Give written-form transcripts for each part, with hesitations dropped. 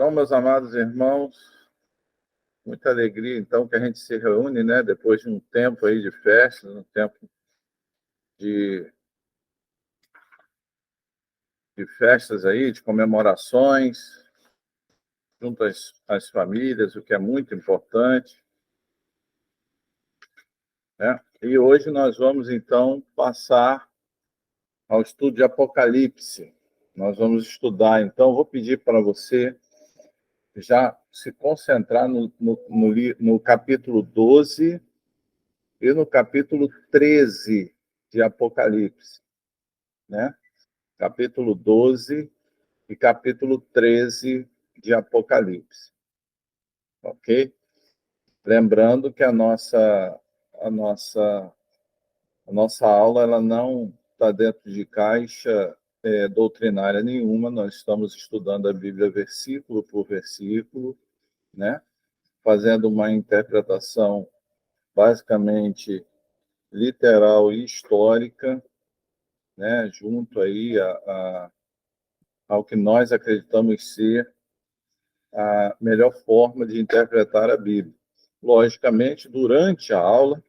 Então, meus amados irmãos, muita alegria, então, que a gente se reúne, né, depois de um tempo aí de festas, um tempo de, de festas aí, de comemorações, junto às famílias, o que é muito importante, né? E hoje nós vamos, então, passar ao estudo de Apocalipse. Nós vamos estudar, então, vou pedir para você já se concentrar no capítulo 12 e no capítulo 13 de Apocalipse, né? Capítulo 12 e capítulo 13 de Apocalipse, ok? Lembrando que a nossa, a nossa aula ela não está dentro de caixa doutrinária nenhuma, nós estamos estudando a Bíblia versículo por versículo, né? Fazendo uma interpretação basicamente literal e histórica, né? Junto aí ao que nós acreditamos ser a melhor forma de interpretar a Bíblia. Logicamente, durante a aula,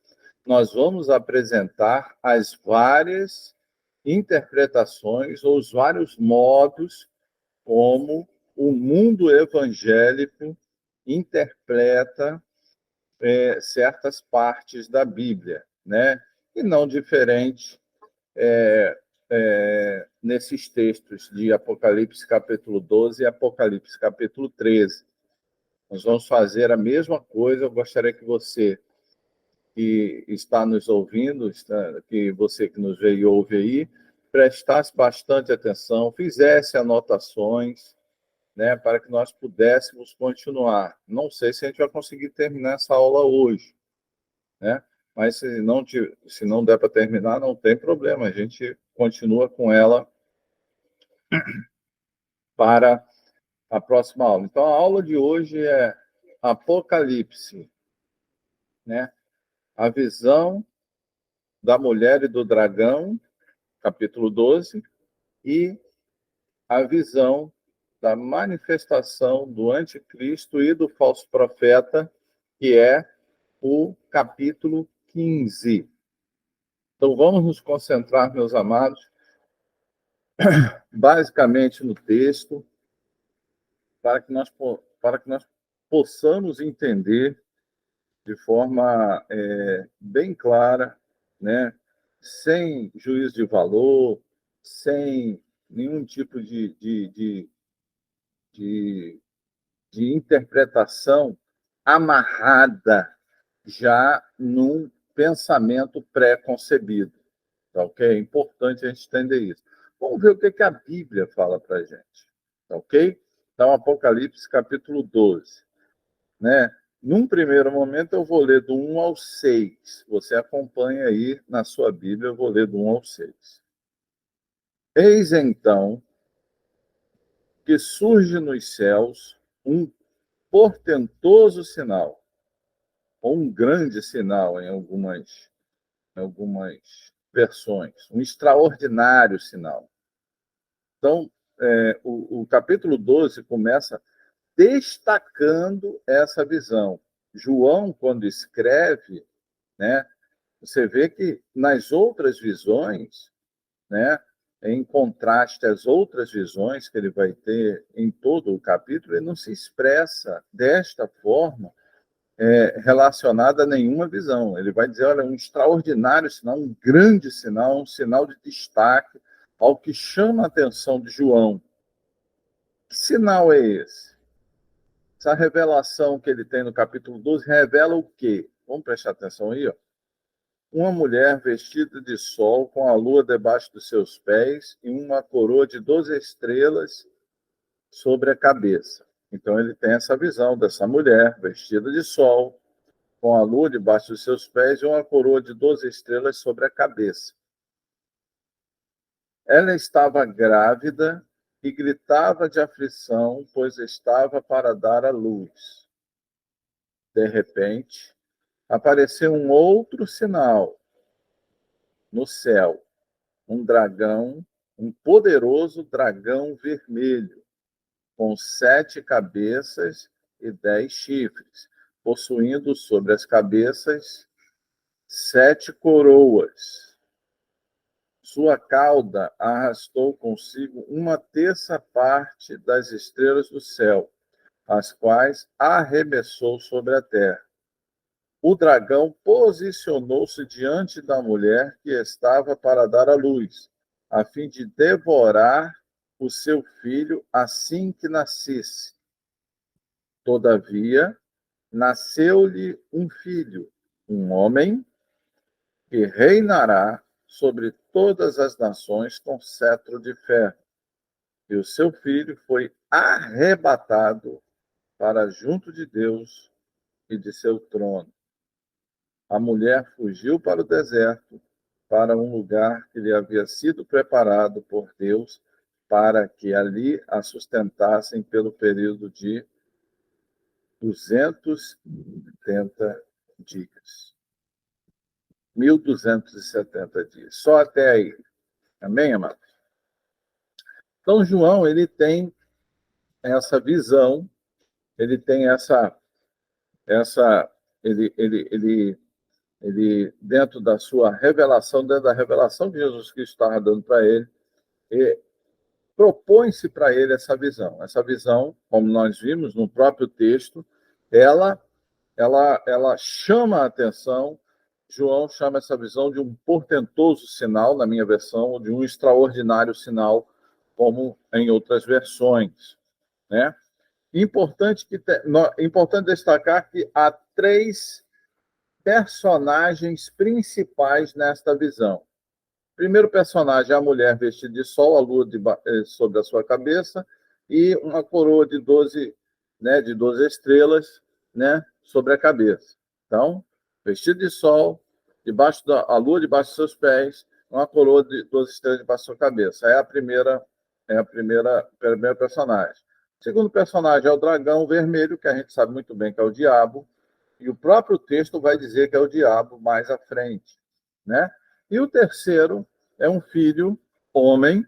nós vamos apresentar as várias interpretações ou os vários modos como o mundo evangélico interpreta certas partes da Bíblia, né? E não diferente nesses textos de Apocalipse capítulo 12 e Apocalipse capítulo 13. Nós vamos fazer a mesma coisa. Eu gostaria que você que está nos ouvindo, que você que nos vê e ouve aí, prestasse bastante atenção, fizesse anotações, né, para que nós pudéssemos continuar. Não sei se a gente vai conseguir terminar essa aula hoje, né? Mas se não der para terminar, não tem problema, a gente continua com ela para a próxima aula. Então, a aula de hoje é Apocalipse, né? A visão da mulher e do dragão, capítulo 12, e a visão da manifestação do anticristo e do falso profeta, que é o capítulo 15. Então, vamos nos concentrar, meus amados, basicamente no texto, para que nós possamos entender de forma bem clara, né? Sem juízo de valor, sem nenhum tipo de, de interpretação amarrada já num pensamento pré-concebido. Tá, ok? É importante a gente entender isso. Vamos ver o que a Bíblia fala para a gente. Tá, ok? Então, Apocalipse, capítulo 12. Né? Num primeiro momento, eu vou ler do 1 ao 6. Você acompanha aí na sua Bíblia, eu vou ler do 1 ao 6. Eis então que surge nos céus um portentoso sinal, ou um grande sinal em algumas versões, um extraordinário sinal. Então, o capítulo 12 começa destacando essa visão. João, quando escreve, né, você vê que nas outras visões, né, em contraste às outras visões que ele vai ter em todo o capítulo, ele não se expressa desta forma relacionada a nenhuma visão. Ele vai dizer, olha, um extraordinário sinal, um grande sinal, um sinal de destaque, ao que chama a atenção de João. Que sinal é esse? Essa revelação que ele tem no capítulo 12 revela o quê? Vamos prestar atenção aí, ó. Uma mulher vestida de sol, com a lua debaixo dos seus pés e uma coroa de 12 estrelas sobre a cabeça. Então ele tem essa visão dessa mulher vestida de sol, com a lua debaixo dos seus pés e uma coroa de 12 estrelas sobre a cabeça. Ela estava grávida e gritava de aflição, pois estava para dar à luz. De repente, apareceu um outro sinal no céu, um dragão, um poderoso dragão vermelho, com 7 cabeças e 10 chifres, possuindo sobre as cabeças 7 coroas. Sua cauda arrastou consigo 1/3 das estrelas do céu, as quais arremessou sobre a terra. O dragão posicionou-se diante da mulher que estava para dar à luz, a fim de devorar o seu filho assim que nascesse. Todavia, nasceu-lhe um filho, um homem, que reinará sobre todas as nações com cetro de ferro. E o seu filho foi arrebatado para junto de Deus e de seu trono. A mulher fugiu para o deserto, para um lugar que lhe havia sido preparado por Deus, para que ali a sustentassem pelo período de 270 dias. 1270 dias. Só até aí. Amém, amados? Então, João, ele tem essa visão, ele tem ele dentro da sua revelação, dentro da revelação que Jesus Cristo estava dando para ele, propõe-se para ele essa visão. Essa visão, como nós vimos no próprio texto, ela chama a atenção. João chama essa visão de um portentoso sinal, na minha versão, ou de um extraordinário sinal, como em outras versões, né? Importante destacar que há 3 personagens principais nesta visão. O primeiro personagem é a mulher vestida de sol, a lua sobre a sua cabeça, e uma coroa de 12 estrelas, né, sobre a cabeça. Então, vestido de sol, a lua debaixo dos seus pés, uma coroa de 12 estrelas debaixo da sua cabeça. É a primeira personagem. O segundo personagem é o dragão vermelho, que a gente sabe muito bem que é o diabo, e o próprio texto vai dizer que é o diabo mais à frente, né? E o terceiro é um filho, homem,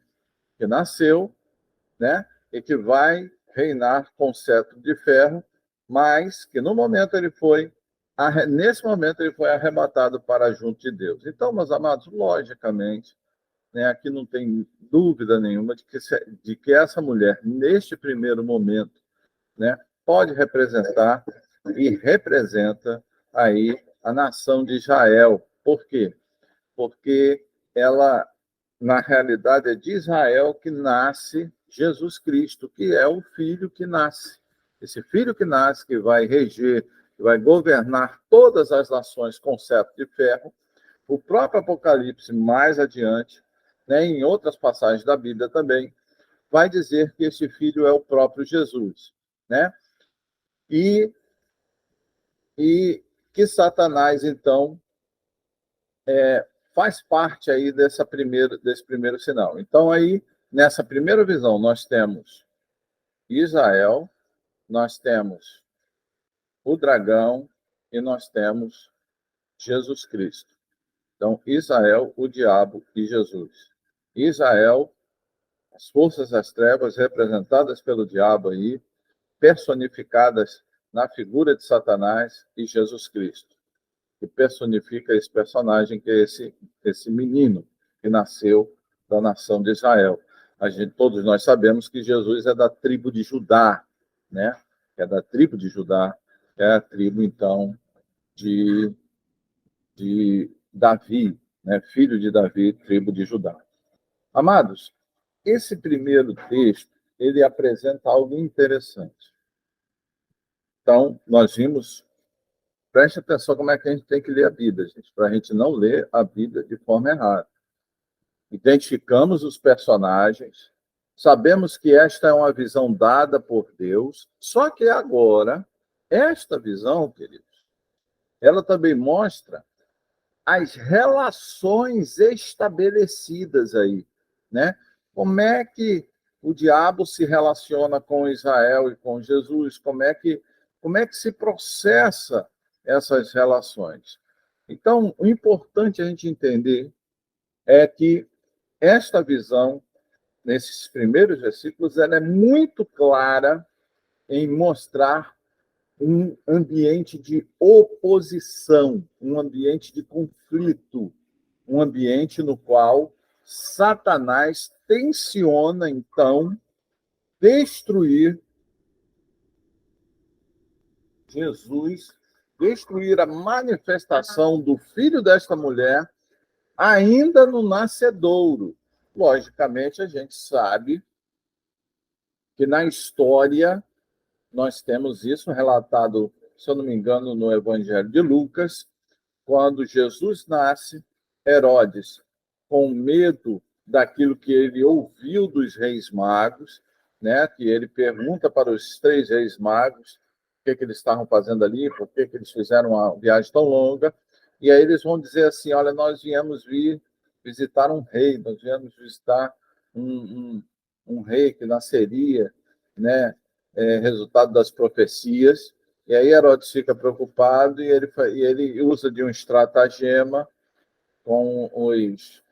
que nasceu, né? E que vai reinar com cetro de ferro, mas que nesse momento ele foi arrebatado para junto de Deus. Então, meus amados, logicamente, né, aqui não tem dúvida nenhuma de que essa mulher, neste primeiro momento, né, pode representar e representa aí a nação de Israel. Por quê? Porque ela, na realidade, é de Israel que nasce Jesus Cristo, que é o filho que nasce. Esse filho que nasce, que vai reger, que vai governar todas as nações com cetro de ferro. O próprio Apocalipse, mais adiante, né, em outras passagens da Bíblia também, vai dizer que esse filho é o próprio Jesus, né? E que Satanás, então, faz parte aí desse primeiro sinal. Então, aí, nessa primeira visão, nós temos Israel, nós temos o dragão e nós temos Jesus Cristo. Então, Israel, o diabo e Jesus. Israel, as forças das trevas representadas pelo diabo aí, personificadas na figura de Satanás, e Jesus Cristo, que personifica esse personagem, que é esse menino que nasceu da nação de Israel. Todos nós sabemos que Jesus é da tribo de Judá, né? É da tribo de Judá, é a tribo, então, de Davi, né? Filho de Davi, tribo de Judá. Amados, esse primeiro texto, ele apresenta algo interessante. Então, nós vimos, preste atenção como é que a gente tem que ler a Bíblia, gente, para a gente não ler a Bíblia de forma errada. Identificamos os personagens, sabemos que esta é uma visão dada por Deus, só que agora, esta visão, queridos, ela também mostra as relações estabelecidas aí, né? Como é que o diabo se relaciona com Israel e com Jesus? Como é que se processa essas relações? Então, o importante a gente entender é que esta visão, nesses primeiros versículos, ela é muito clara em mostrar um ambiente de oposição, um ambiente de conflito, um ambiente no qual Satanás tenciona, então, destruir Jesus, destruir a manifestação do filho desta mulher, ainda no nascedouro. Logicamente, a gente sabe que na história nós temos isso relatado, se eu não me engano, no Evangelho de Lucas, quando Jesus nasce, Herodes, com medo daquilo que ele ouviu dos reis magos, né, que ele pergunta para os três reis magos o que eles estavam fazendo ali, por que eles fizeram uma viagem tão longa, e aí eles vão dizer assim, olha, nós viemos visitar um rei, nós viemos visitar um rei que nasceria, né, resultado das profecias. E aí Herodes fica preocupado e ele usa de um estratagema com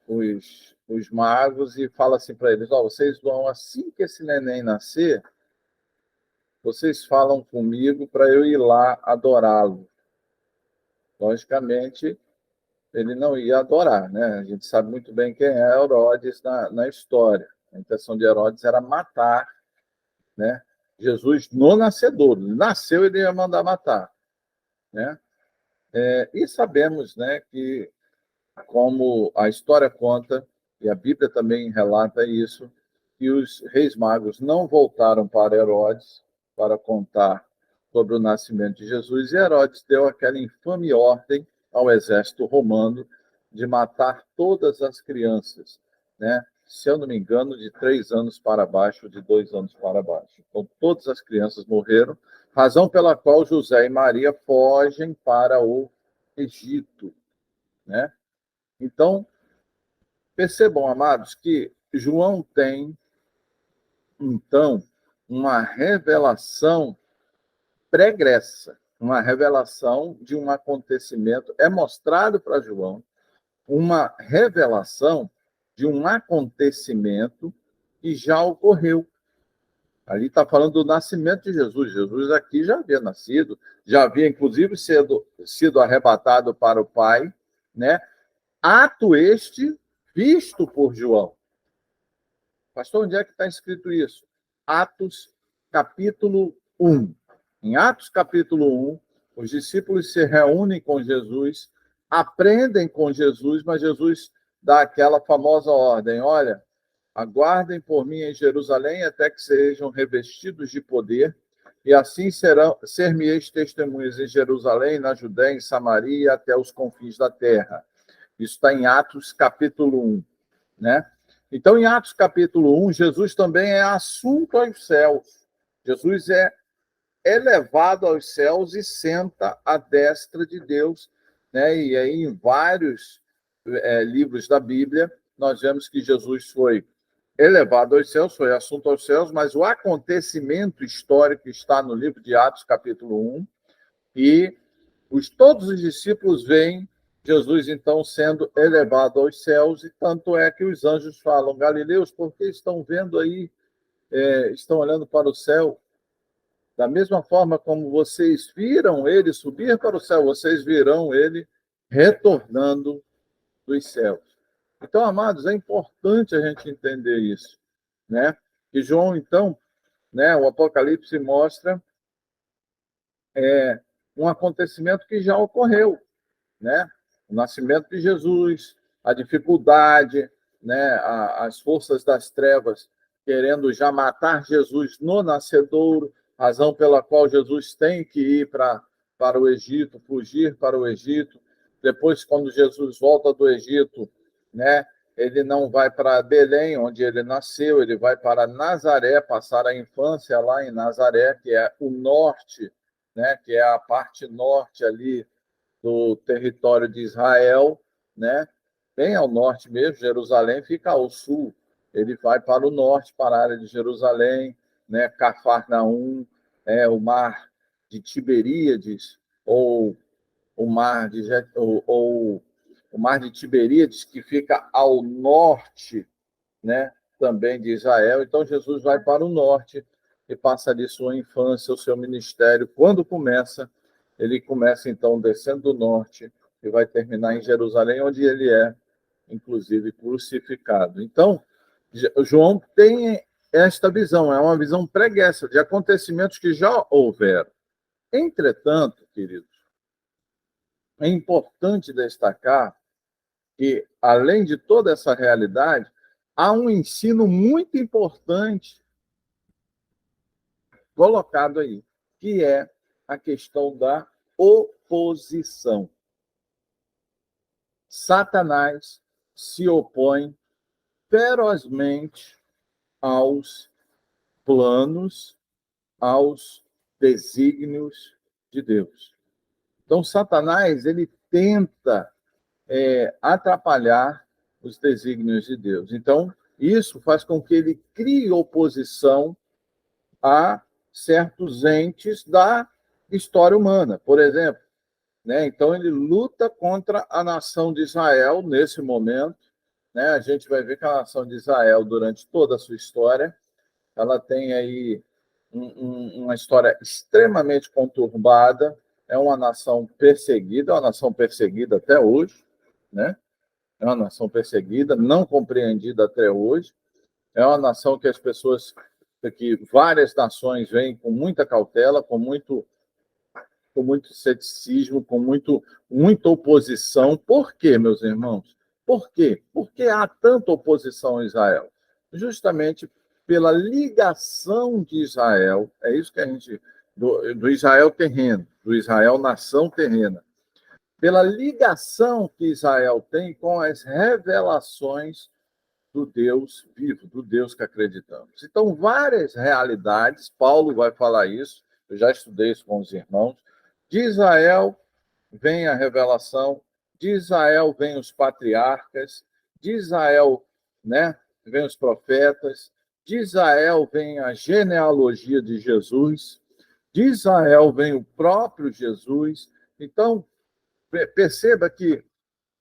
os magos e fala assim para eles, vocês vão, assim que esse neném nascer, vocês falam comigo para eu ir lá adorá-lo. Logicamente, ele não ia adorar, né? A gente sabe muito bem quem é Herodes na história. A intenção de Herodes era matar, né, Jesus no nascedouro. Ele nasceu, ele ia mandar matar, né? E sabemos, né, que, como a história conta, e a Bíblia também relata isso, que os reis magos não voltaram para Herodes para contar sobre o nascimento de Jesus, e Herodes deu aquela infame ordem ao exército romano de matar todas as crianças, né? Se eu não me engano, de 3 anos para baixo, de 2 anos para baixo. Então, todas as crianças morreram, razão pela qual José e Maria fogem para o Egito, né? Então, percebam, amados, que João tem, então, uma revelação pregressa, uma revelação de um acontecimento. É mostrado para João uma revelação de um acontecimento que já ocorreu. Ali está falando do nascimento de Jesus. Jesus aqui já havia nascido, já havia, inclusive, sido arrebatado para o Pai, né? Ato este visto por João. Pastor, onde é que está escrito isso? Atos, capítulo 1. Em Atos, capítulo 1, os discípulos se reúnem com Jesus, aprendem com Jesus, mas Jesus dá aquela famosa ordem: olha, aguardem por mim em Jerusalém até que sejam revestidos de poder, e assim ser-me-eis testemunhas em Jerusalém, na Judéia, em Samaria e até os confins da terra. Isso está em Atos, capítulo 1, né? Então, em Atos, capítulo 1, Jesus também é assunto aos céus. Jesus é elevado aos céus e senta à destra de Deus, né? E aí, em vários livros da Bíblia, nós vemos que Jesus foi elevado aos céus, foi assunto aos céus, mas o acontecimento histórico está no livro de Atos, capítulo 1, e todos os discípulos veem Jesus, então, sendo elevado aos céus, e tanto é que os anjos falam, Galileus, por que estão vendo aí, estão olhando para o céu? Da mesma forma como vocês viram ele subir para o céu, vocês virão ele retornando dos céus. Então, amados, é importante a gente entender isso, né? Que João, então, né, o Apocalipse mostra um acontecimento que já ocorreu, né? O nascimento de Jesus, a dificuldade, né? As forças das trevas querendo já matar Jesus no nascedouro, razão pela qual Jesus tem que ir para o Egito, fugir para o Egito. Depois, quando Jesus volta do Egito, né? Ele não vai para Belém, onde ele nasceu, ele vai para Nazaré, passar a infância lá em Nazaré, que é o norte, né? Que é a parte norte ali do território de Israel, né? Bem ao norte mesmo, Jerusalém fica ao sul. Ele vai para o norte, para a área de Jerusalém, né? Cafarnaum, o mar de Tiberíades, ou o mar de, ou o mar de Tiberíades, que fica ao norte, né? também de Israel. Então, Jesus vai para o norte e passa ali sua infância, o seu ministério. Quando começa, ele começa, então, descendo do norte e vai terminar em Jerusalém, onde ele é, inclusive, crucificado. Então, João tem esta visão, é uma visão pregressa de acontecimentos que já houveram. Entretanto, queridos, é importante destacar que, além de toda essa realidade, há um ensino muito importante colocado aí, que é a questão da oposição. Satanás se opõe ferozmente aos planos, aos desígnios de Deus. Então, Satanás, ele tenta atrapalhar os desígnios de Deus. Então, isso faz com que ele crie oposição a certos entes da história humana. Por exemplo, né? Então, ele luta contra a nação de Israel nesse momento. Né? A gente vai ver que a nação de Israel, durante toda a sua história, ela tem aí uma história extremamente conturbada, é uma nação perseguida até hoje, né? É uma nação perseguida, não compreendida até hoje, é uma nação que as pessoas, que várias nações veem com muita cautela, com muito ceticismo, com muita oposição. Por quê, meus irmãos? Por quê? Porque há tanta oposição a Israel? Justamente pela ligação de Israel, é isso que a gente, do Israel terreno, do Israel nação terrena, pela ligação que Israel tem com as revelações do Deus vivo, do Deus que acreditamos. Então, várias realidades, Paulo vai falar isso, eu já estudei isso com os irmãos, de Israel vem a revelação, de Israel vem os patriarcas, de Israel, né, vem os profetas, de Israel vem a genealogia de Jesus, de Israel vem o próprio Jesus. Então, perceba que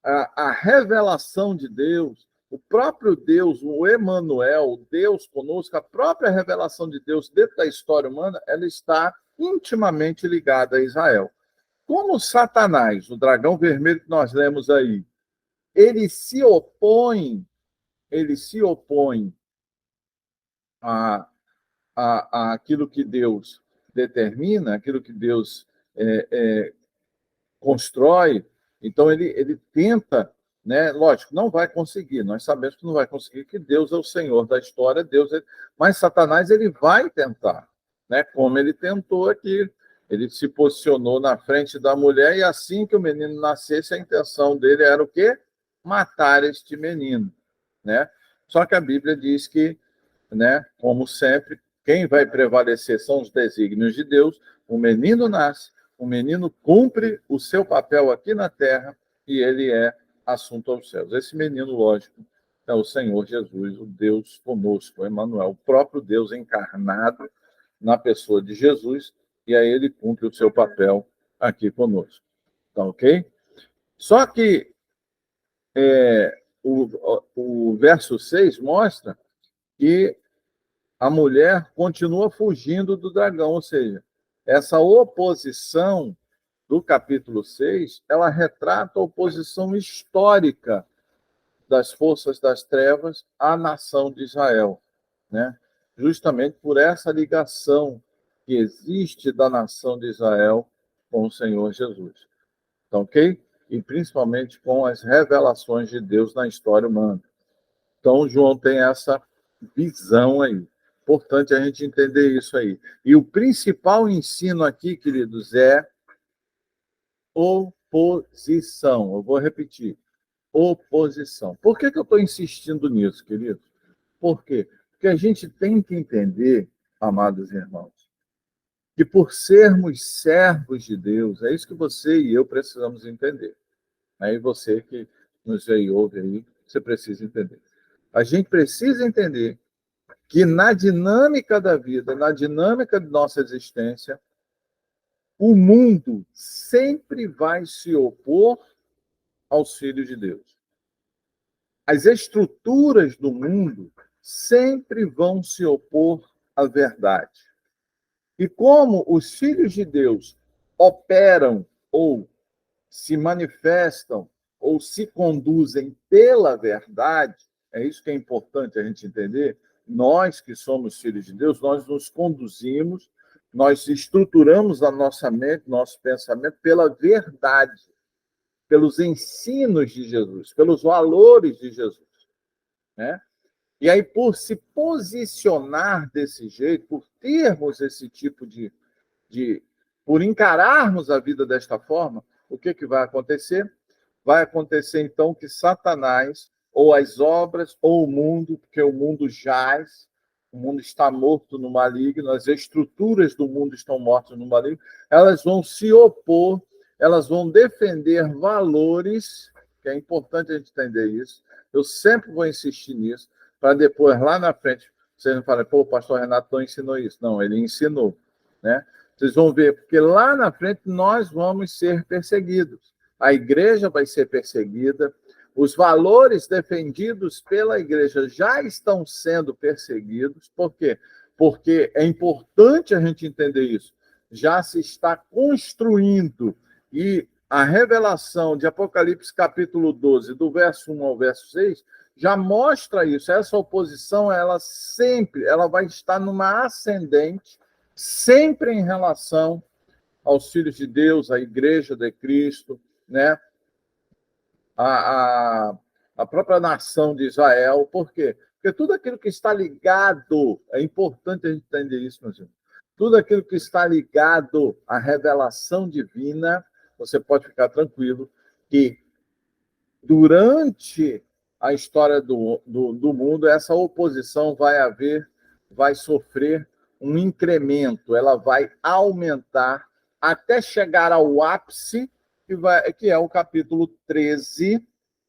a revelação de Deus, o próprio Deus, o Emanuel, o Deus conosco, a própria revelação de Deus dentro da história humana, ela está intimamente ligada a Israel. Como Satanás, o dragão vermelho que nós lemos aí, ele se opõe a, aquilo que Deus determina, aquilo que Deus constrói, então ele tenta, né? Lógico, não vai conseguir, nós sabemos que não vai conseguir, que Deus é o Senhor da história, mas Satanás ele vai tentar, né? Como ele tentou aqui, ele se posicionou na frente da mulher e assim que o menino nascesse, a intenção dele era o quê? Matar este menino, né? Só que a Bíblia diz que, né, como sempre, quem vai prevalecer são os desígnios de Deus, o menino nasce, o menino cumpre o seu papel aqui na terra e ele é assunto aos céus. Esse menino, lógico, é o Senhor Jesus, o Deus conosco, o Emanuel, o próprio Deus encarnado na pessoa de Jesus, e aí ele cumpre o seu papel aqui conosco. Tá ok? Só que o verso 6 mostra que a mulher continua fugindo do dragão, ou seja, essa oposição do capítulo 6, ela retrata a oposição histórica das forças das trevas à nação de Israel, né? Justamente por essa ligação que existe da nação de Israel com o Senhor Jesus. Então, ok? E principalmente com as revelações de Deus na história humana. Então, João tem essa visão aí. Importante a gente entender isso aí. E o principal ensino aqui, queridos, é oposição. Eu vou repetir. Oposição. Por que eu estou insistindo nisso, querido? Por quê? Porque a gente tem que entender, amados irmãos, que por sermos servos de Deus, é isso que você e eu precisamos entender. Aí você que nos vê e ouve aí, você precisa entender. A gente precisa entender que na dinâmica da vida, na dinâmica de nossa existência, o mundo sempre vai se opor aos filhos de Deus. As estruturas do mundo sempre vão se opor à verdade. E como os filhos de Deus operam ou se manifestam ou se conduzem pela verdade, é isso que é importante a gente entender. Nós que somos filhos de Deus, nós nos conduzimos, nós estruturamos a nossa mente, nosso pensamento pela verdade, pelos ensinos de Jesus, pelos valores de Jesus, né? E aí, por se posicionar desse jeito, por termos esse tipo de por encararmos a vida desta forma, o que, que vai acontecer? Vai acontecer, então, que Satanás, ou as obras, ou o mundo, porque o mundo jaz, o mundo está morto no maligno, as estruturas do mundo estão mortas no maligno, elas vão se opor, elas vão defender valores, que é importante a gente entender isso, eu sempre vou insistir nisso, para depois, lá na frente, vocês não falam, pô, o pastor Renato não ensinou isso. Não, ele ensinou, né? Vocês vão ver, porque lá na frente nós vamos ser perseguidos. A igreja vai ser perseguida, os valores defendidos pela igreja já estão sendo perseguidos. Por quê? Porque é importante a gente entender isso. Já se está construindo, e a revelação de Apocalipse capítulo 12, do verso 1 ao verso 6, já mostra isso. Essa oposição, ela vai estar numa ascendente, sempre em relação aos filhos de Deus, à igreja de Cristo, né? a, a, a própria nação de Israel. Por quê? Porque tudo aquilo que está ligado, é importante a gente entender isso, meus irmãos, tudo aquilo que está ligado à revelação divina, você pode ficar tranquilo que durante a história do mundo, essa oposição vai sofrer um incremento, ela vai aumentar até chegar ao ápice, que é o capítulo 13,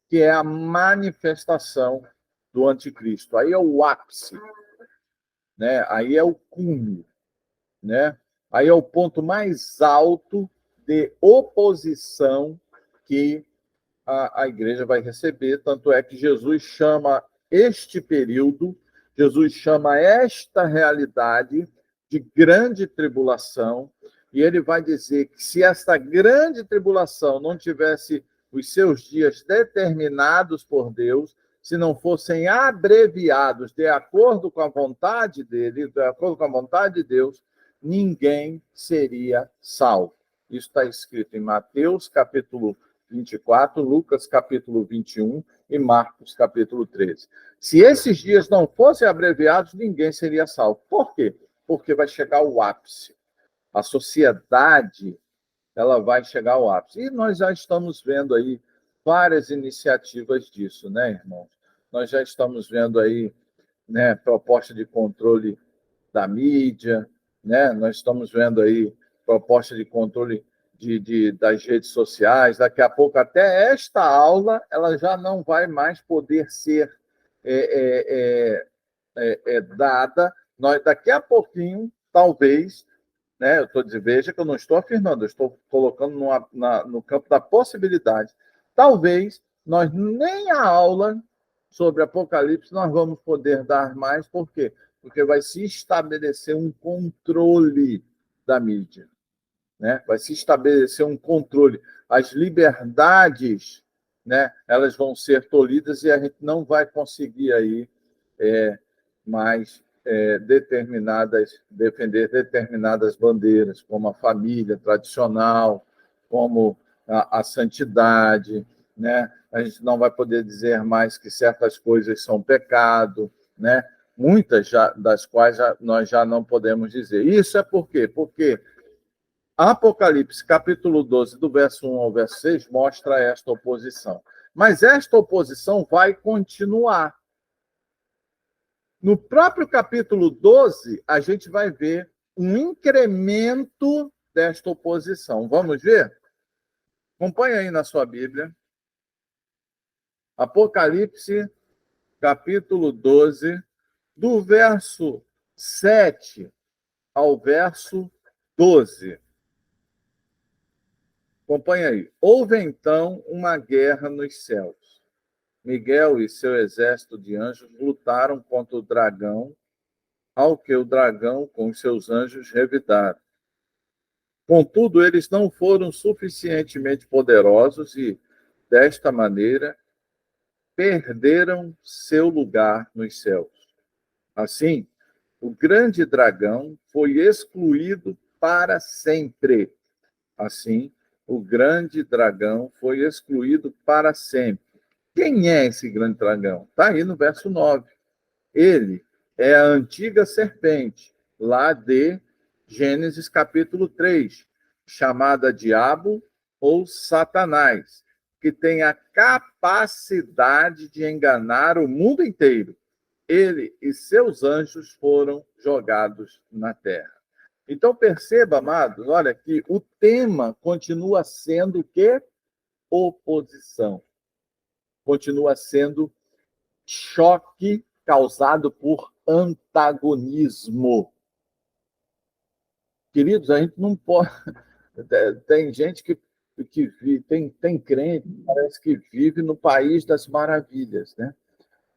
que é a manifestação do anticristo. Aí é o ápice, né? Aí é o cume, né? Aí é o ponto mais alto de oposição que a igreja vai receber, tanto é que Jesus chama este período, Jesus chama esta realidade de grande tribulação, e ele vai dizer que se esta grande tribulação não tivesse os seus dias determinados por Deus, se não fossem abreviados de acordo com a vontade dele, de acordo com a vontade de Deus, ninguém seria salvo. Isso está escrito em Mateus, capítulo 24, Lucas, capítulo 21 e Marcos, capítulo 13. Se esses dias não fossem abreviados, ninguém seria salvo. Por quê? Porque vai chegar o ápice. A sociedade, ela vai chegar ao ápice. E nós já estamos vendo aí várias iniciativas disso, né, irmãos? Nós já estamos vendo aí, né, proposta de controle da mídia, né? Nós estamos vendo aí proposta de controle das redes sociais. Daqui a pouco, até esta aula, ela já não vai mais poder ser dada. Daqui a pouquinho, talvez, né? Eu estou dizendo, veja que eu não estou afirmando, eu estou colocando no campo da possibilidade. Talvez nós nem a aula sobre Apocalipse nós vamos poder dar mais, por quê? Porque vai se estabelecer um controle da mídia, né? Vai se estabelecer um controle. As liberdades, né, elas vão ser tolhidas e a gente não vai conseguir aí mais defender determinadas bandeiras, como a família tradicional, como a santidade, né? A gente não vai poder dizer mais que certas coisas são pecado, né? Muitas das quais nós já não podemos dizer. Isso é por quê? Porque Apocalipse, capítulo 12, do verso 1 ao verso 6, mostra esta oposição. Mas esta oposição vai continuar. No próprio capítulo 12, a gente vai ver um incremento desta oposição. Vamos ver? Acompanhe aí na sua Bíblia. Apocalipse, capítulo 12, do verso 7 ao verso 12. Acompanhe aí. Houve então uma guerra nos céus. Miguel e seu exército de anjos lutaram contra o dragão, ao que o dragão, com seus anjos, revidaram. Contudo, eles não foram suficientemente poderosos e, desta maneira, perderam seu lugar nos céus. Assim, o grande dragão foi excluído para sempre. Assim, o grande dragão foi excluído para sempre. Quem é esse grande dragão? Está aí no verso 9. Ele é a antiga serpente, lá de Gênesis capítulo 3, chamada Diabo ou Satanás, que tem a capacidade de enganar o mundo inteiro. Ele e seus anjos foram jogados na terra. Então, perceba, amados, olha que o tema continua sendo o quê? Oposição. Continua sendo choque causado por antagonismo. Queridos, a gente não pode... Tem gente que vive, tem crente que parece que vive no país das maravilhas, né?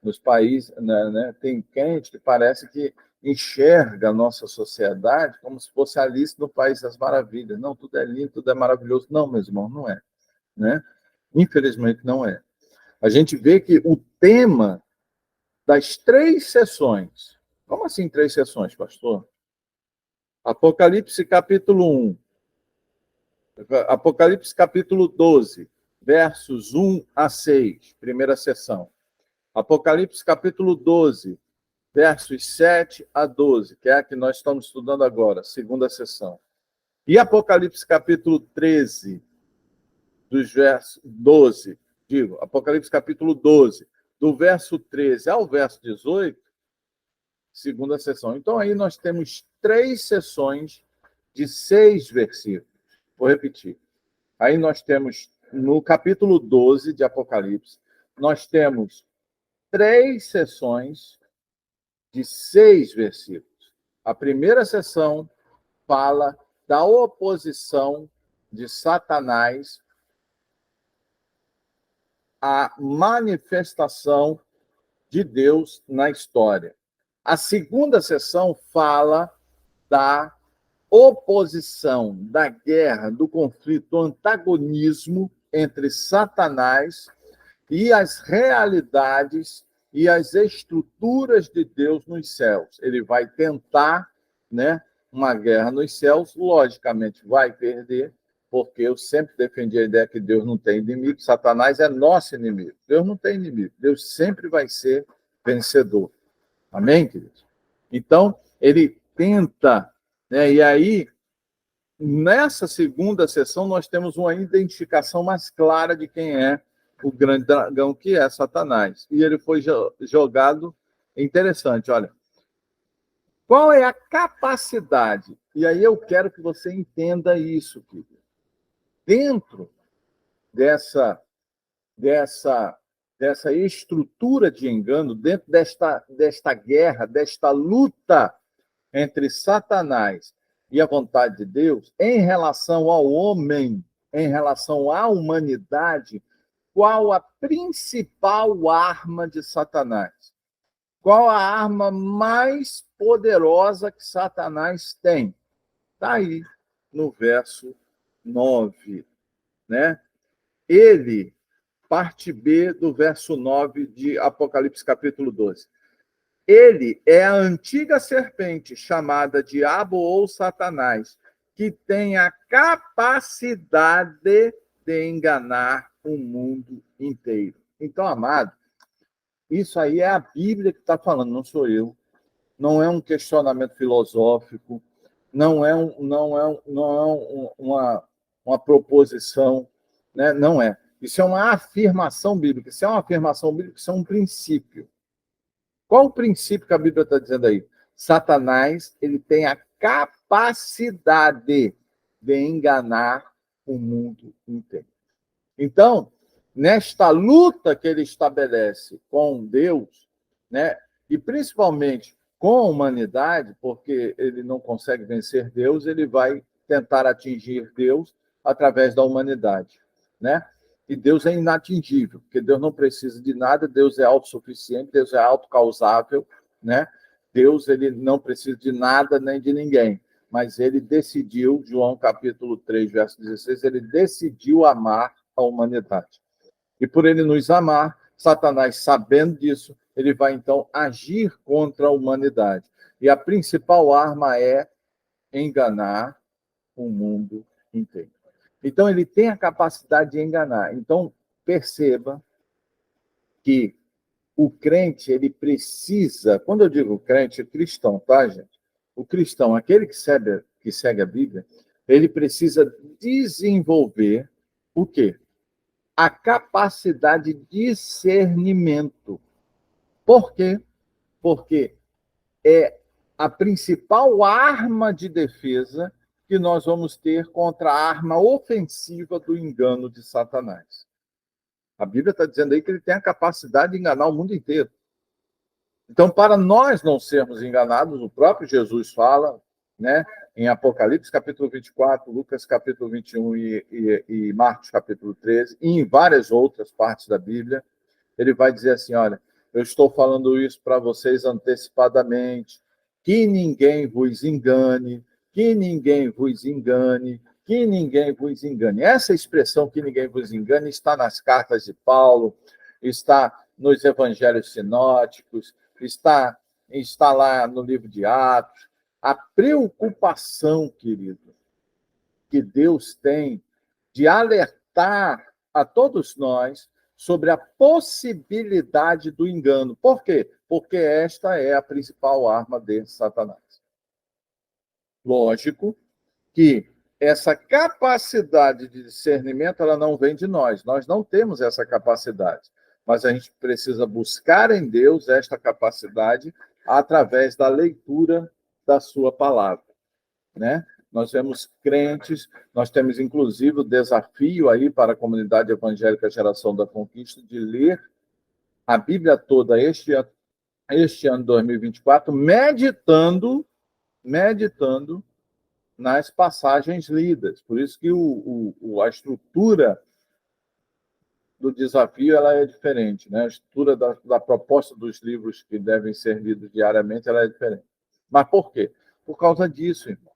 Nos países, né? Tem crente que parece que enxerga a nossa sociedade como se fosse Alice no País das Maravilhas. Não, tudo é lindo, tudo é maravilhoso. Não, meus irmãos, não é. Né? Infelizmente, não é. A gente vê que o tema das 3 sessões... Como assim 3 sessões, pastor? Apocalipse capítulo 1, Apocalipse capítulo 12, versos 1 a 6, primeira sessão. Apocalipse capítulo 12, versos 7 a 12, que é a que nós estamos estudando agora, segunda sessão. E Apocalipse capítulo 13, dos versos 12, Apocalipse capítulo 12, do verso 13 ao verso 18, segunda sessão. Então, aí nós temos 3 sessões de 6 versículos. Vou repetir. Aí nós temos, no capítulo 12 de Apocalipse, nós temos 3 sessões de 6 versículos. A primeira sessão fala da oposição de Satanás à manifestação de Deus na história. A segunda sessão fala da oposição, da guerra, do conflito, do antagonismo entre Satanás e as realidades e as estruturas de Deus nos céus. Ele vai tentar, né, uma guerra nos céus, logicamente vai perder, porque eu sempre defendi a ideia que Deus não tem inimigo, Satanás é nosso inimigo. Deus não tem inimigo, Deus sempre vai ser vencedor. Amém, queridos? Então, ele tenta, né, e aí, nessa segunda sessão, nós temos uma identificação mais clara de quem é o grande dragão, que é Satanás. E ele foi jogado... Interessante, olha. Qual é a capacidade? E aí eu quero que você entenda isso, querido. Dentro dessa estrutura de engano, dentro desta guerra, desta luta entre Satanás e a vontade de Deus, em relação ao homem, em relação à humanidade, qual a principal arma de Satanás? Qual a arma mais poderosa que Satanás tem? Está aí no verso 9, né? Ele, parte B do verso 9 de Apocalipse capítulo 12. Ele é a antiga serpente, chamada Diabo ou Satanás, que tem a capacidade de enganar o mundo inteiro. Então, amado, isso aí é a Bíblia que está falando, não sou eu. Não é um questionamento filosófico, não é uma proposição, né? Não é. Isso é uma afirmação bíblica. Se é uma afirmação bíblica, isso é um princípio. Qual o princípio que a Bíblia está dizendo aí? Satanás, ele tem a capacidade de enganar o mundo inteiro. Então, nesta luta que ele estabelece com Deus, né, e principalmente com a humanidade, porque ele não consegue vencer Deus, ele vai tentar atingir Deus através da humanidade, né? E Deus é inatingível, porque Deus não precisa de nada, Deus é autossuficiente, Deus é autocausável, né? Deus ele não precisa de nada nem de ninguém, mas ele decidiu, João capítulo 3, verso 16, ele decidiu amar a humanidade. E por ele nos amar, Satanás, sabendo disso, ele vai então agir contra a humanidade. E a principal arma é enganar o mundo inteiro. Então, ele tem a capacidade de enganar. Então, perceba que o crente, ele precisa, quando eu digo crente, é cristão, tá, gente? O cristão, aquele que segue a Bíblia, ele precisa desenvolver o quê? A capacidade de discernimento. Por quê? Porque é a principal arma de defesa que nós vamos ter contra a arma ofensiva do engano de Satanás. A Bíblia está dizendo aí que ele tem a capacidade de enganar o mundo inteiro. Então, para nós não sermos enganados, o próprio Jesus fala, né, em Apocalipse capítulo 24, Lucas capítulo 21 e Marcos capítulo 13, e em várias outras partes da Bíblia, ele vai dizer assim, olha, eu estou falando isso para vocês antecipadamente, que ninguém vos engane, que ninguém vos engane, que ninguém vos engane. Essa expressão, que ninguém vos engane, está nas cartas de Paulo, está nos evangelhos sinóticos, está lá no livro de Atos. A preocupação, querido, que Deus tem de alertar a todos nós sobre a possibilidade do engano. Por quê? Porque esta é a principal arma de Satanás. Lógico que essa capacidade de discernimento ela não vem de nós. Nós não temos essa capacidade. Mas a gente precisa buscar em Deus esta capacidade através da leitura da sua palavra, né? Nós vemos crentes, nós temos inclusive o desafio aí para a comunidade evangélica Geração da Conquista de ler a Bíblia toda este ano 2024, meditando nas passagens lidas. Por isso que a estrutura do desafio ela é diferente, né? A estrutura da proposta dos livros que devem ser lidos diariamente ela é diferente. Mas por quê? Por causa disso, irmão.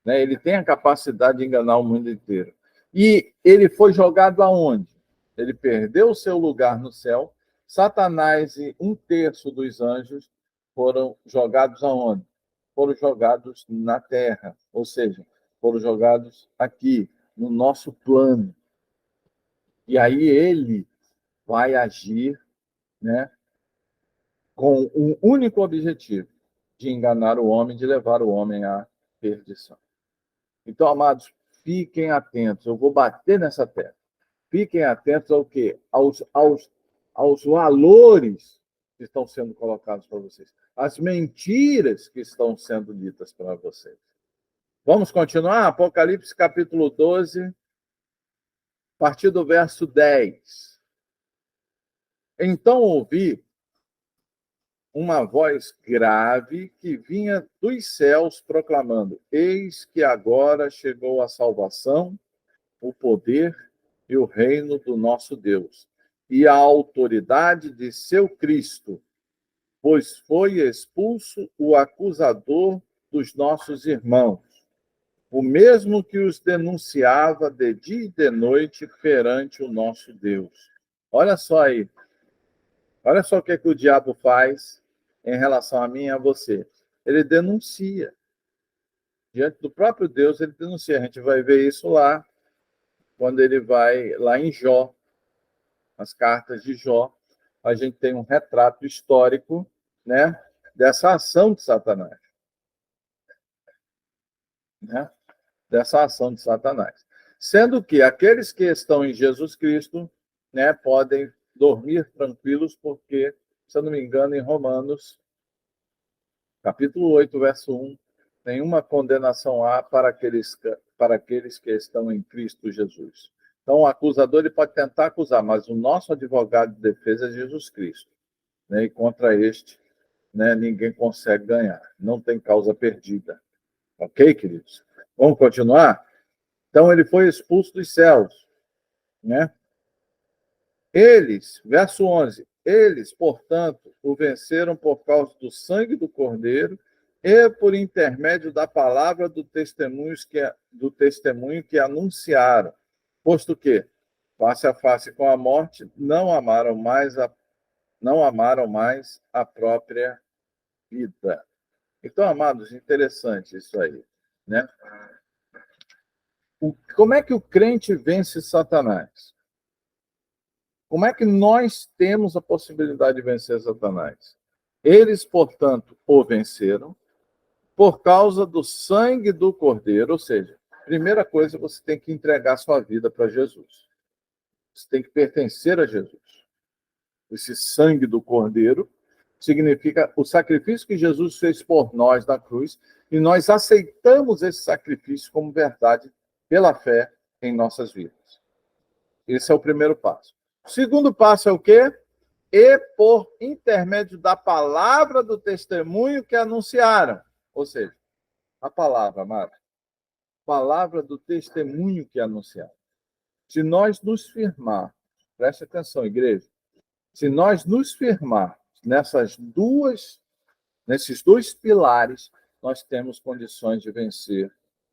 Né? Ele tem a capacidade de enganar o mundo inteiro. E ele foi jogado aonde? Ele perdeu o seu lugar no céu. Satanás e 1/3 dos anjos foram jogados aonde? Foram jogados na terra, ou seja, foram jogados aqui, no nosso plano. E aí ele vai agir, né, com um único objetivo, de enganar o homem, de levar o homem à perdição. Então, amados, fiquem atentos. Eu vou bater nessa tecla. Fiquem atentos ao quê? Aos valores que estão sendo colocados para vocês. As mentiras que estão sendo ditas para vocês. Vamos continuar? Apocalipse capítulo 12, a partir do verso 10. Então ouvi uma voz grave que vinha dos céus proclamando: eis que agora chegou a salvação, o poder e o reino do nosso Deus, e a autoridade de seu Cristo, pois foi expulso o acusador dos nossos irmãos, o mesmo que os denunciava de dia e de noite perante o nosso Deus. Olha só aí. Olha só o que o diabo faz em relação a mim e a você. Ele denuncia. Diante do próprio Deus, ele denuncia. A gente vai ver isso lá, quando ele vai lá em Jó, as cartas de Jó. A gente tem um retrato histórico, né, dessa ação de Satanás. Né? Dessa ação de Satanás. Sendo que aqueles que estão em Jesus Cristo, né, podem dormir tranquilos, porque, se eu não me engano, em Romanos, capítulo 8, verso 1, nenhuma condenação há para aqueles que estão em Cristo Jesus. Então, o acusador ele pode tentar acusar, mas o nosso advogado de defesa é Jesus Cristo. Né? E contra este, né, ninguém consegue ganhar. Não tem causa perdida. Ok, queridos? Vamos continuar? Então, ele foi expulso dos céus. né? Eles, verso 11, eles, portanto, o venceram por causa do sangue do Cordeiro e por intermédio da palavra do testemunho que anunciaram, posto que, face a face com a morte, não amaram mais a própria vida. Então, amados, interessante isso aí, né? Como é que o crente vence Satanás? Como é que nós temos a possibilidade de vencer Satanás? Eles, portanto, o venceram por causa do sangue do Cordeiro, ou seja, primeira coisa, você tem que entregar sua vida para Jesus. Você tem que pertencer a Jesus. Esse sangue do Cordeiro significa o sacrifício que Jesus fez por nós na cruz, e nós aceitamos esse sacrifício como verdade pela fé em nossas vidas. Esse é o primeiro passo. O segundo passo é o quê? E por intermédio da palavra do testemunho que anunciaram. Ou seja, a palavra, amado, palavra do testemunho que anunciaram. Se nós nos firmarmos, preste atenção, igreja, se nós nos firmarmos nesses dois pilares, nós temos condições de vencer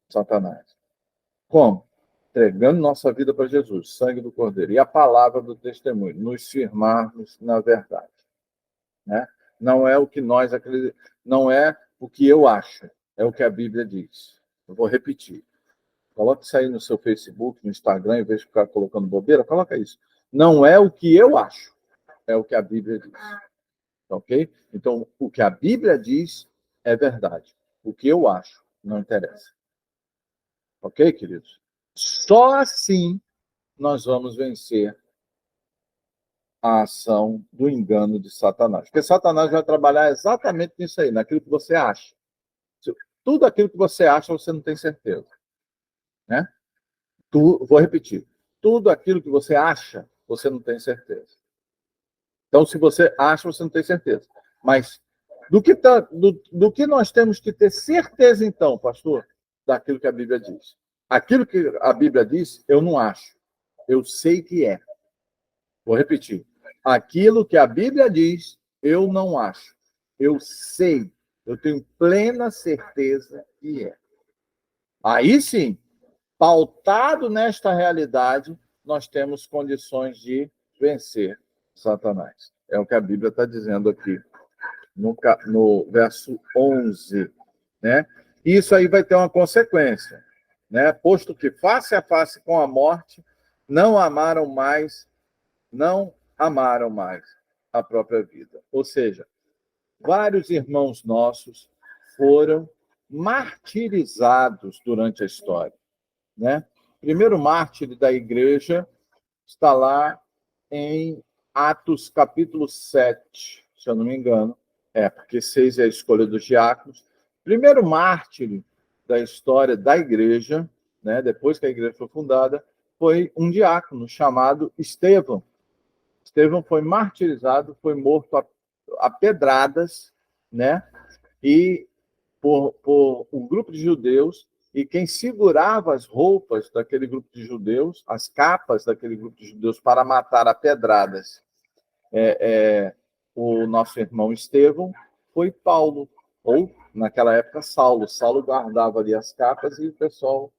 Satanás. Como? Entregando nossa vida para Jesus, sangue do Cordeiro, e a palavra do testemunho, nos firmarmos na verdade. Né? Não é o que nós acreditamos, não é o que eu acho, é o que a Bíblia diz. Eu vou repetir. Coloque isso aí no seu Facebook, no Instagram, em vez de ficar colocando bobeira, coloca isso. Não é o que eu acho, é o que a Bíblia diz. Ok? Então, o que a Bíblia diz é verdade. O que eu acho não interessa. Ok, queridos? Só assim nós vamos vencer a ação do engano de Satanás. Porque Satanás vai trabalhar exatamente nisso aí, naquilo que você acha. Tudo aquilo que você acha, você não tem certeza. Né? Vou repetir. Tudo aquilo que você acha, você não tem certeza. Então, se você acha, você não tem certeza. Mas do que nós temos que ter certeza, então, pastor? Daquilo que a Bíblia diz. Aquilo que a Bíblia diz, eu não acho. Eu sei que é. Vou repetir. Aquilo que a Bíblia diz, eu não acho. Eu sei. Eu tenho plena certeza que é. Aí sim, pautado nesta realidade, nós temos condições de vencer Satanás. É o que a Bíblia está dizendo aqui no verso 11. Né? Isso aí vai ter uma consequência. Né? Posto que face a face com a morte, não amaram mais a própria vida. Ou seja, vários irmãos nossos foram martirizados durante a história. Né? O primeiro mártir da igreja está lá em Atos capítulo 7, se eu não me engano. Porque 6 é a escolha dos diáconos. Primeiro mártir da história da igreja, né, depois que a igreja foi fundada, foi um diácono chamado Estevão. Estevão foi martirizado, foi morto a pedradas, né, e por um grupo de judeus, e quem segurava as roupas daquele grupo de judeus, as capas daquele grupo de judeus para matar a pedradas, o nosso irmão Estevão, foi Paulo, ou naquela época Saulo. Saulo guardava ali as capas e o pessoal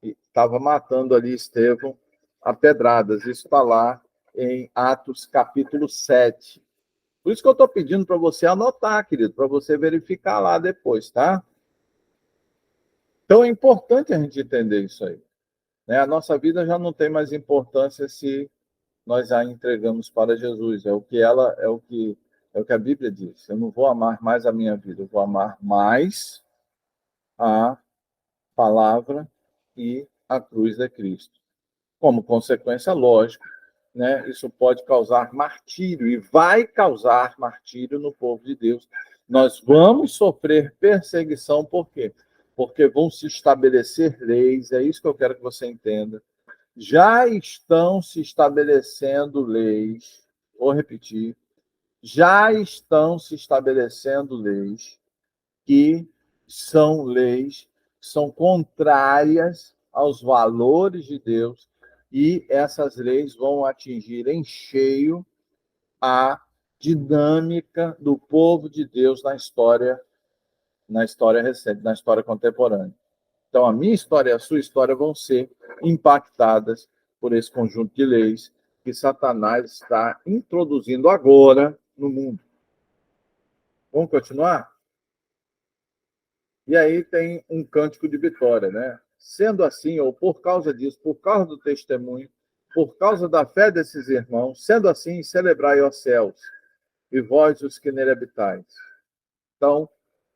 estava matando ali Estevão a pedradas. Isso está lá em Atos capítulo 7. Por isso que eu estou pedindo para você anotar, querido, para você verificar lá depois, tá? Então é importante a gente entender isso aí. Né? A nossa vida já não tem mais importância se nós a entregamos para Jesus. É o que a Bíblia diz. Eu não vou amar mais a minha vida, eu vou amar mais a palavra e a cruz de Cristo. Como consequência, lógico, né, isso pode causar martírio e vai causar martírio no povo de Deus. Nós vamos sofrer perseguição, por quê? Porque vão se estabelecer leis, é isso que eu quero que você entenda. Já estão se estabelecendo leis, vou repetir, já estão se estabelecendo leis que são contrárias aos valores de Deus, e essas leis vão atingir em cheio a dinâmica do povo de Deus na história recente, na história contemporânea. Então, a minha história e a sua história vão ser impactadas por esse conjunto de leis que Satanás está introduzindo agora no mundo. Vamos continuar? E aí tem um cântico de vitória, né? Sendo assim, ou por causa disso, por causa do testemunho, por causa da fé desses irmãos, sendo assim, celebrai, ó céus, e vós os que nele habitais. Então,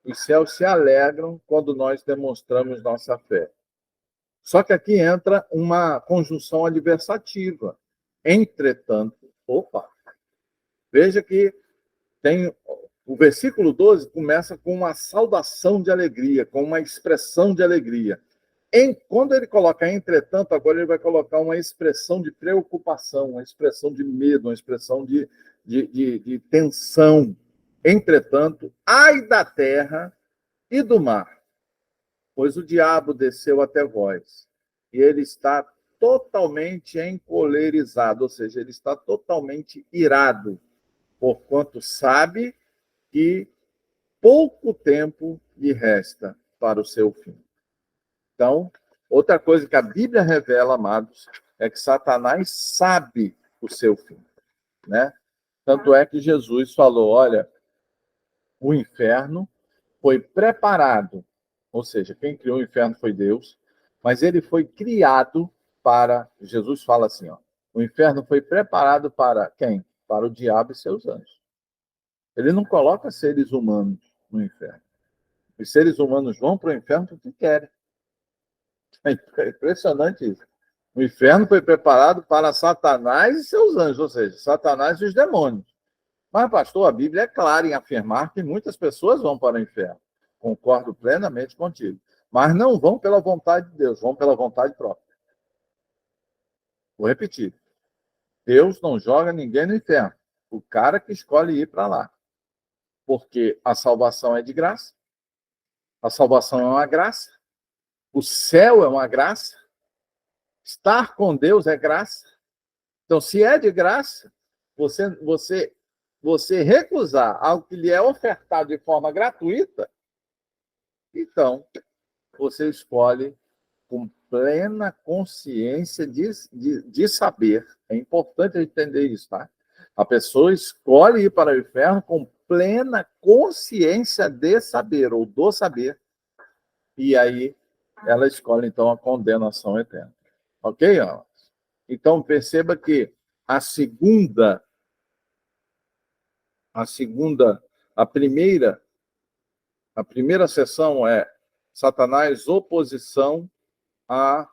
os céus se alegram quando nós demonstramos nossa fé. Só que aqui entra uma conjunção adversativa. Entretanto, veja que tem o versículo 12 começa com uma saudação de alegria, com uma expressão de alegria. Quando ele coloca entretanto, agora ele vai colocar uma expressão de preocupação, uma expressão de medo, uma expressão de tensão. Entretanto, ai da terra e do mar, pois o diabo desceu até vós, e ele está totalmente encolerizado, ou seja, ele está totalmente irado, porquanto sabe que pouco tempo lhe resta para o seu fim. Então, outra coisa que a Bíblia revela, amados, é que Satanás sabe o seu fim, né? Tanto é que Jesus falou, olha, o inferno foi preparado, ou seja, quem criou o inferno foi Deus, mas ele foi criado para, Jesus fala assim, ó, o inferno foi preparado para quem? Para o diabo e seus anjos. Ele não coloca seres humanos no inferno. Os seres humanos vão para o inferno porque querem. É impressionante isso. O inferno foi preparado para Satanás e seus anjos, ou seja, Satanás e os demônios. Mas, pastor, a Bíblia é clara em afirmar que muitas pessoas vão para o inferno. Concordo plenamente contigo. Mas não vão pela vontade de Deus, vão pela vontade própria. Vou repetir. Deus não joga ninguém no inferno. O cara que escolhe ir para lá. Porque a salvação é de graça. A salvação é uma graça. O céu é uma graça. Estar com Deus é graça. Então, se é de graça, você recusar algo que lhe é ofertado de forma gratuita, então você escolhe com plena consciência de saber. É importante entender isso, tá? A pessoa escolhe ir para o inferno com plena consciência de saber, ou do saber, e aí ela escolhe, então, a condenação eterna. Ok? Então, perceba que a primeira sessão é Satanás, oposição a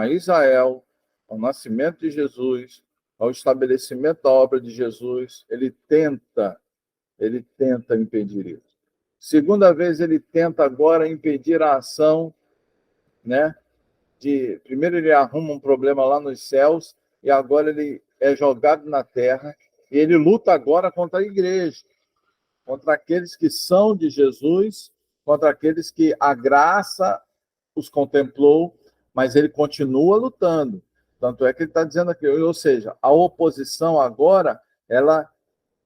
Israel, ao nascimento de Jesus, ao estabelecimento da obra de Jesus. Ele tenta impedir isso. Segunda vez, ele tenta agora impedir a ação, né? Primeiro ele arruma um problema lá nos céus e agora ele é jogado na terra e ele luta agora contra a igreja, contra aqueles que são de Jesus, contra aqueles que a graça os contemplou, mas ele continua lutando. Tanto é que ele está dizendo aqui, ou seja, a oposição agora, ela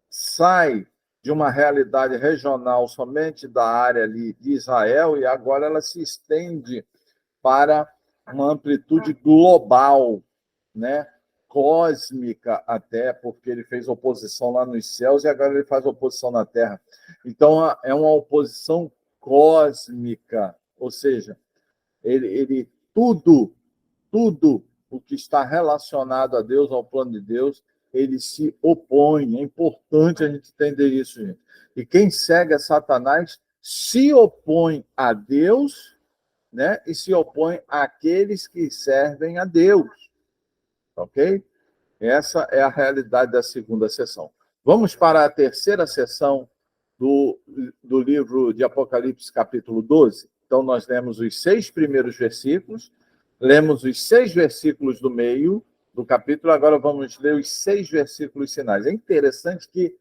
sai de uma realidade regional somente da área ali de Israel e agora ela se estende para uma amplitude global, né? Cósmica até, porque ele fez oposição lá nos céus e agora ele faz oposição na terra. Então, é uma oposição cósmica, ou seja, ele tudo o que está relacionado a Deus, ao plano de Deus, ele se opõe. É importante a gente entender isso, gente. E quem segue a Satanás se opõe a Deus, né? E se opõe àqueles que servem a Deus. Ok? Essa é a realidade da segunda sessão. Vamos para a terceira sessão do livro de Apocalipse, capítulo 12. Então, nós lemos os 6 primeiros versículos, lemos os 6 versículos do meio do capítulo, agora vamos ler os 6 versículos finais. É interessante que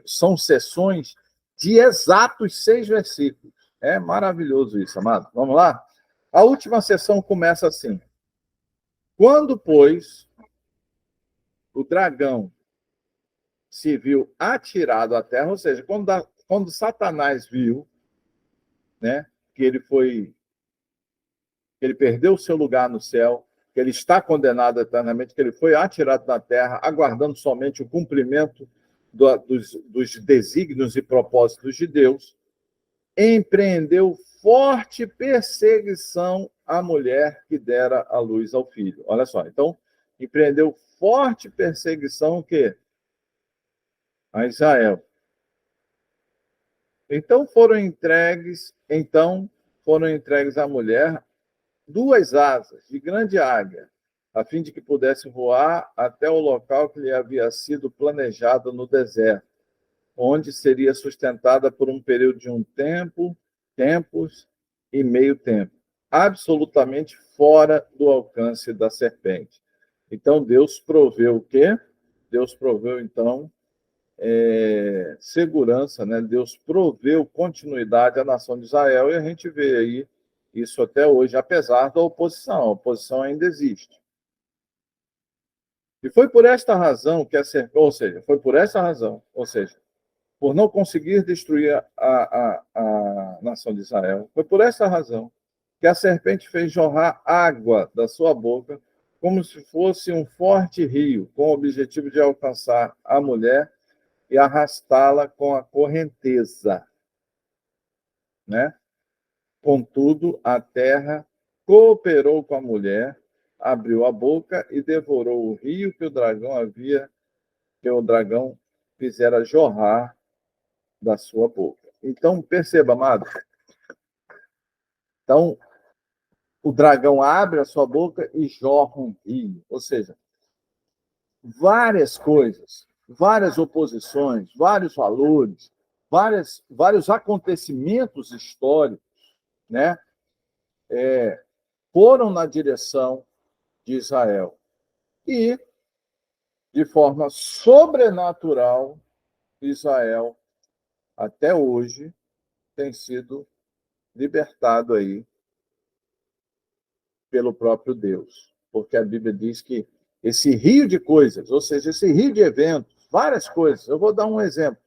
são sessões de exatos 6 versículos. É maravilhoso isso, amado. Vamos lá? A última sessão começa assim: quando, pois, o dragão se viu atirado à terra, ou seja, quando Satanás viu, né, que ele perdeu o seu lugar no céu, que ele está condenado eternamente, que ele foi atirado na terra, aguardando somente o cumprimento dos desígnios e propósitos de Deus, empreendeu forte perseguição à mulher que dera à luz ao filho. Olha só, então, empreendeu forte perseguição o quê? A Israel. Então foram entregues à mulher 2 asas de grande águia, a fim de que pudesse voar até o local que lhe havia sido planejado no deserto, onde seria sustentada por um período de tempos e meio tempo, absolutamente fora do alcance da serpente. Então Deus proveu o quê? Deus proveu então segurança, né? Deus proveu continuidade à nação de Israel e a gente vê aí isso até hoje, apesar da oposição. A oposição ainda existe. E foi por esta razão que por não conseguir destruir a nação de Israel, foi por esta razão que a serpente fez jorrar água da sua boca, como se fosse um forte rio, com o objetivo de alcançar a mulher e arrastá-la com a correnteza, né? Contudo, a terra cooperou com a mulher, abriu a boca e devorou o rio que o dragão fizera jorrar da sua boca. Então, perceba, amado. Então, o dragão abre a sua boca e jorra um rio. Ou seja, várias coisas, várias oposições, vários valores, vários acontecimentos históricos, né, foram na direção de Israel. E, de forma sobrenatural, Israel, até hoje, tem sido libertado aí pelo próprio Deus. Porque a Bíblia diz que esse rio de coisas, ou seja, esse rio de eventos, várias coisas, eu vou dar um exemplo,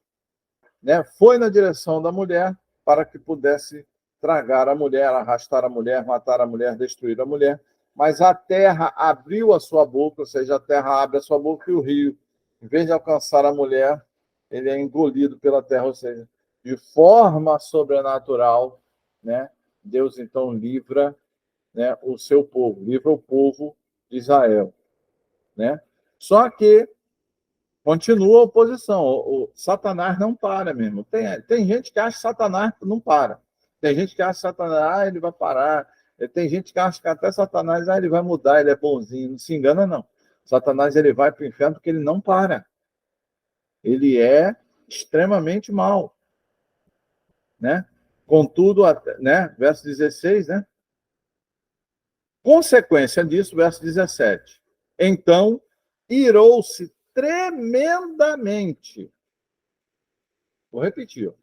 né? Foi na direção da mulher para que pudesse tragar a mulher, arrastar a mulher, matar a mulher, destruir a mulher, mas a terra abriu a sua boca, ou seja, a terra abre a sua boca e o rio, em vez de alcançar a mulher, ele é engolido pela terra, ou seja, de forma sobrenatural, né? Deus então livra, né, o seu povo, livra o povo de Israel, né? Só que continua a oposição. O Satanás não para mesmo. Tem gente que acha que Satanás não para. Tem gente que acha que Satanás ele vai parar. Tem gente que acha que até Satanás ele vai mudar, ele é bonzinho. Não se engana, não. Satanás ele vai para o inferno porque ele não para. Ele é extremamente mau. Né? Contudo, né? Verso 16, né? Consequência disso, verso 17. Então, irou-se tremendamente. Vou repetir.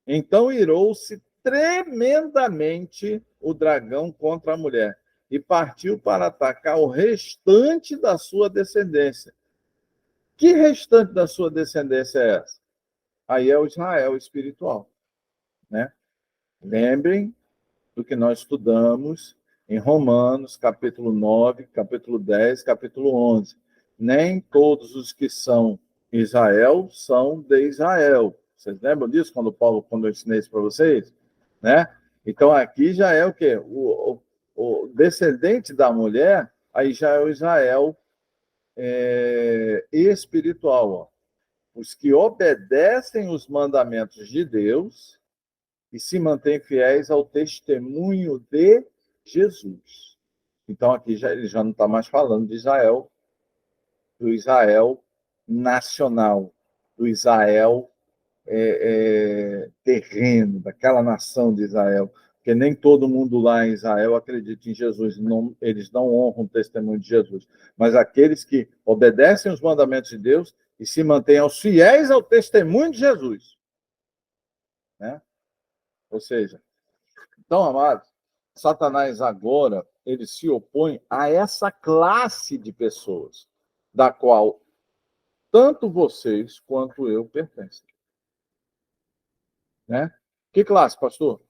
Então irou-se tremendamente o dragão contra a mulher e partiu para atacar o restante da sua descendência. Que restante da sua descendência é essa? Aí é o Israel espiritual, né? Lembrem do que nós estudamos em Romanos, capítulo 9, capítulo 10, capítulo 11. Nem todos os que são Israel são de Israel. Vocês lembram disso quando eu ensinei isso para vocês? Né? Então aqui já é o quê? O descendente da mulher, aí já é o Israel espiritual. Ó. Os que obedecem os mandamentos de Deus e se mantêm fiéis ao testemunho de Jesus. Então, aqui ele já não está mais falando de Israel, do Israel nacional, do Israel terreno, daquela nação de Israel, porque nem todo mundo lá em Israel acredita em Jesus, não, eles não honram o testemunho de Jesus, mas aqueles que obedecem os mandamentos de Deus e se mantêm fiéis ao testemunho de Jesus. Né? Ou seja, então, amados, Satanás agora, ele se opõe a essa classe de pessoas, da qual tanto vocês quanto eu pertencem. Né? Que classe, pastor?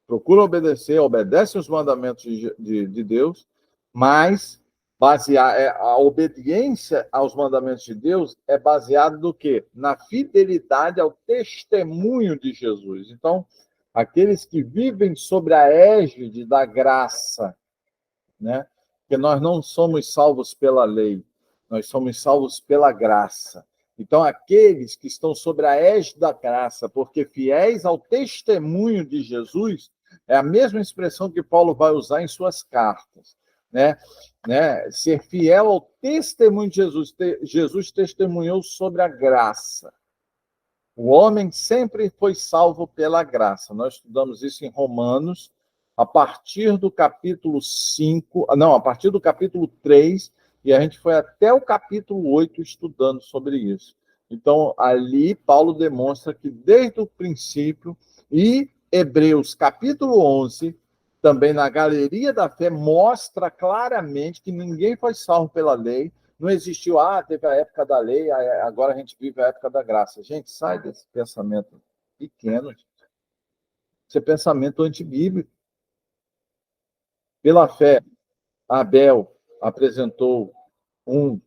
Procura obedecer, obedece os mandamentos de Deus, mas a obediência aos mandamentos de Deus é baseada no quê? Na fidelidade ao testemunho de Jesus. Então, aqueles que vivem sobre a égide da graça, né? Porque nós não somos salvos pela lei, nós somos salvos pela graça. Então, aqueles que estão sobre a égide da graça, porque fiéis ao testemunho de Jesus, é a mesma expressão que Paulo vai usar em suas cartas, né? Ser fiel ao testemunho de Jesus. Jesus testemunhou sobre a graça. O homem sempre foi salvo pela graça. Nós estudamos isso em Romanos, a partir do capítulo 5, não, a partir do capítulo 3, e a gente foi até o capítulo 8 estudando sobre isso. Então, ali, Paulo demonstra que desde o princípio, e Hebreus capítulo 11, também na galeria da fé, mostra claramente que ninguém foi salvo pela lei. Não existiu, teve a época da lei, agora a gente vive a época da graça. Gente, sai desse pensamento pequeno. Esse é pensamento antibíblico. Pela fé, Abel apresentou um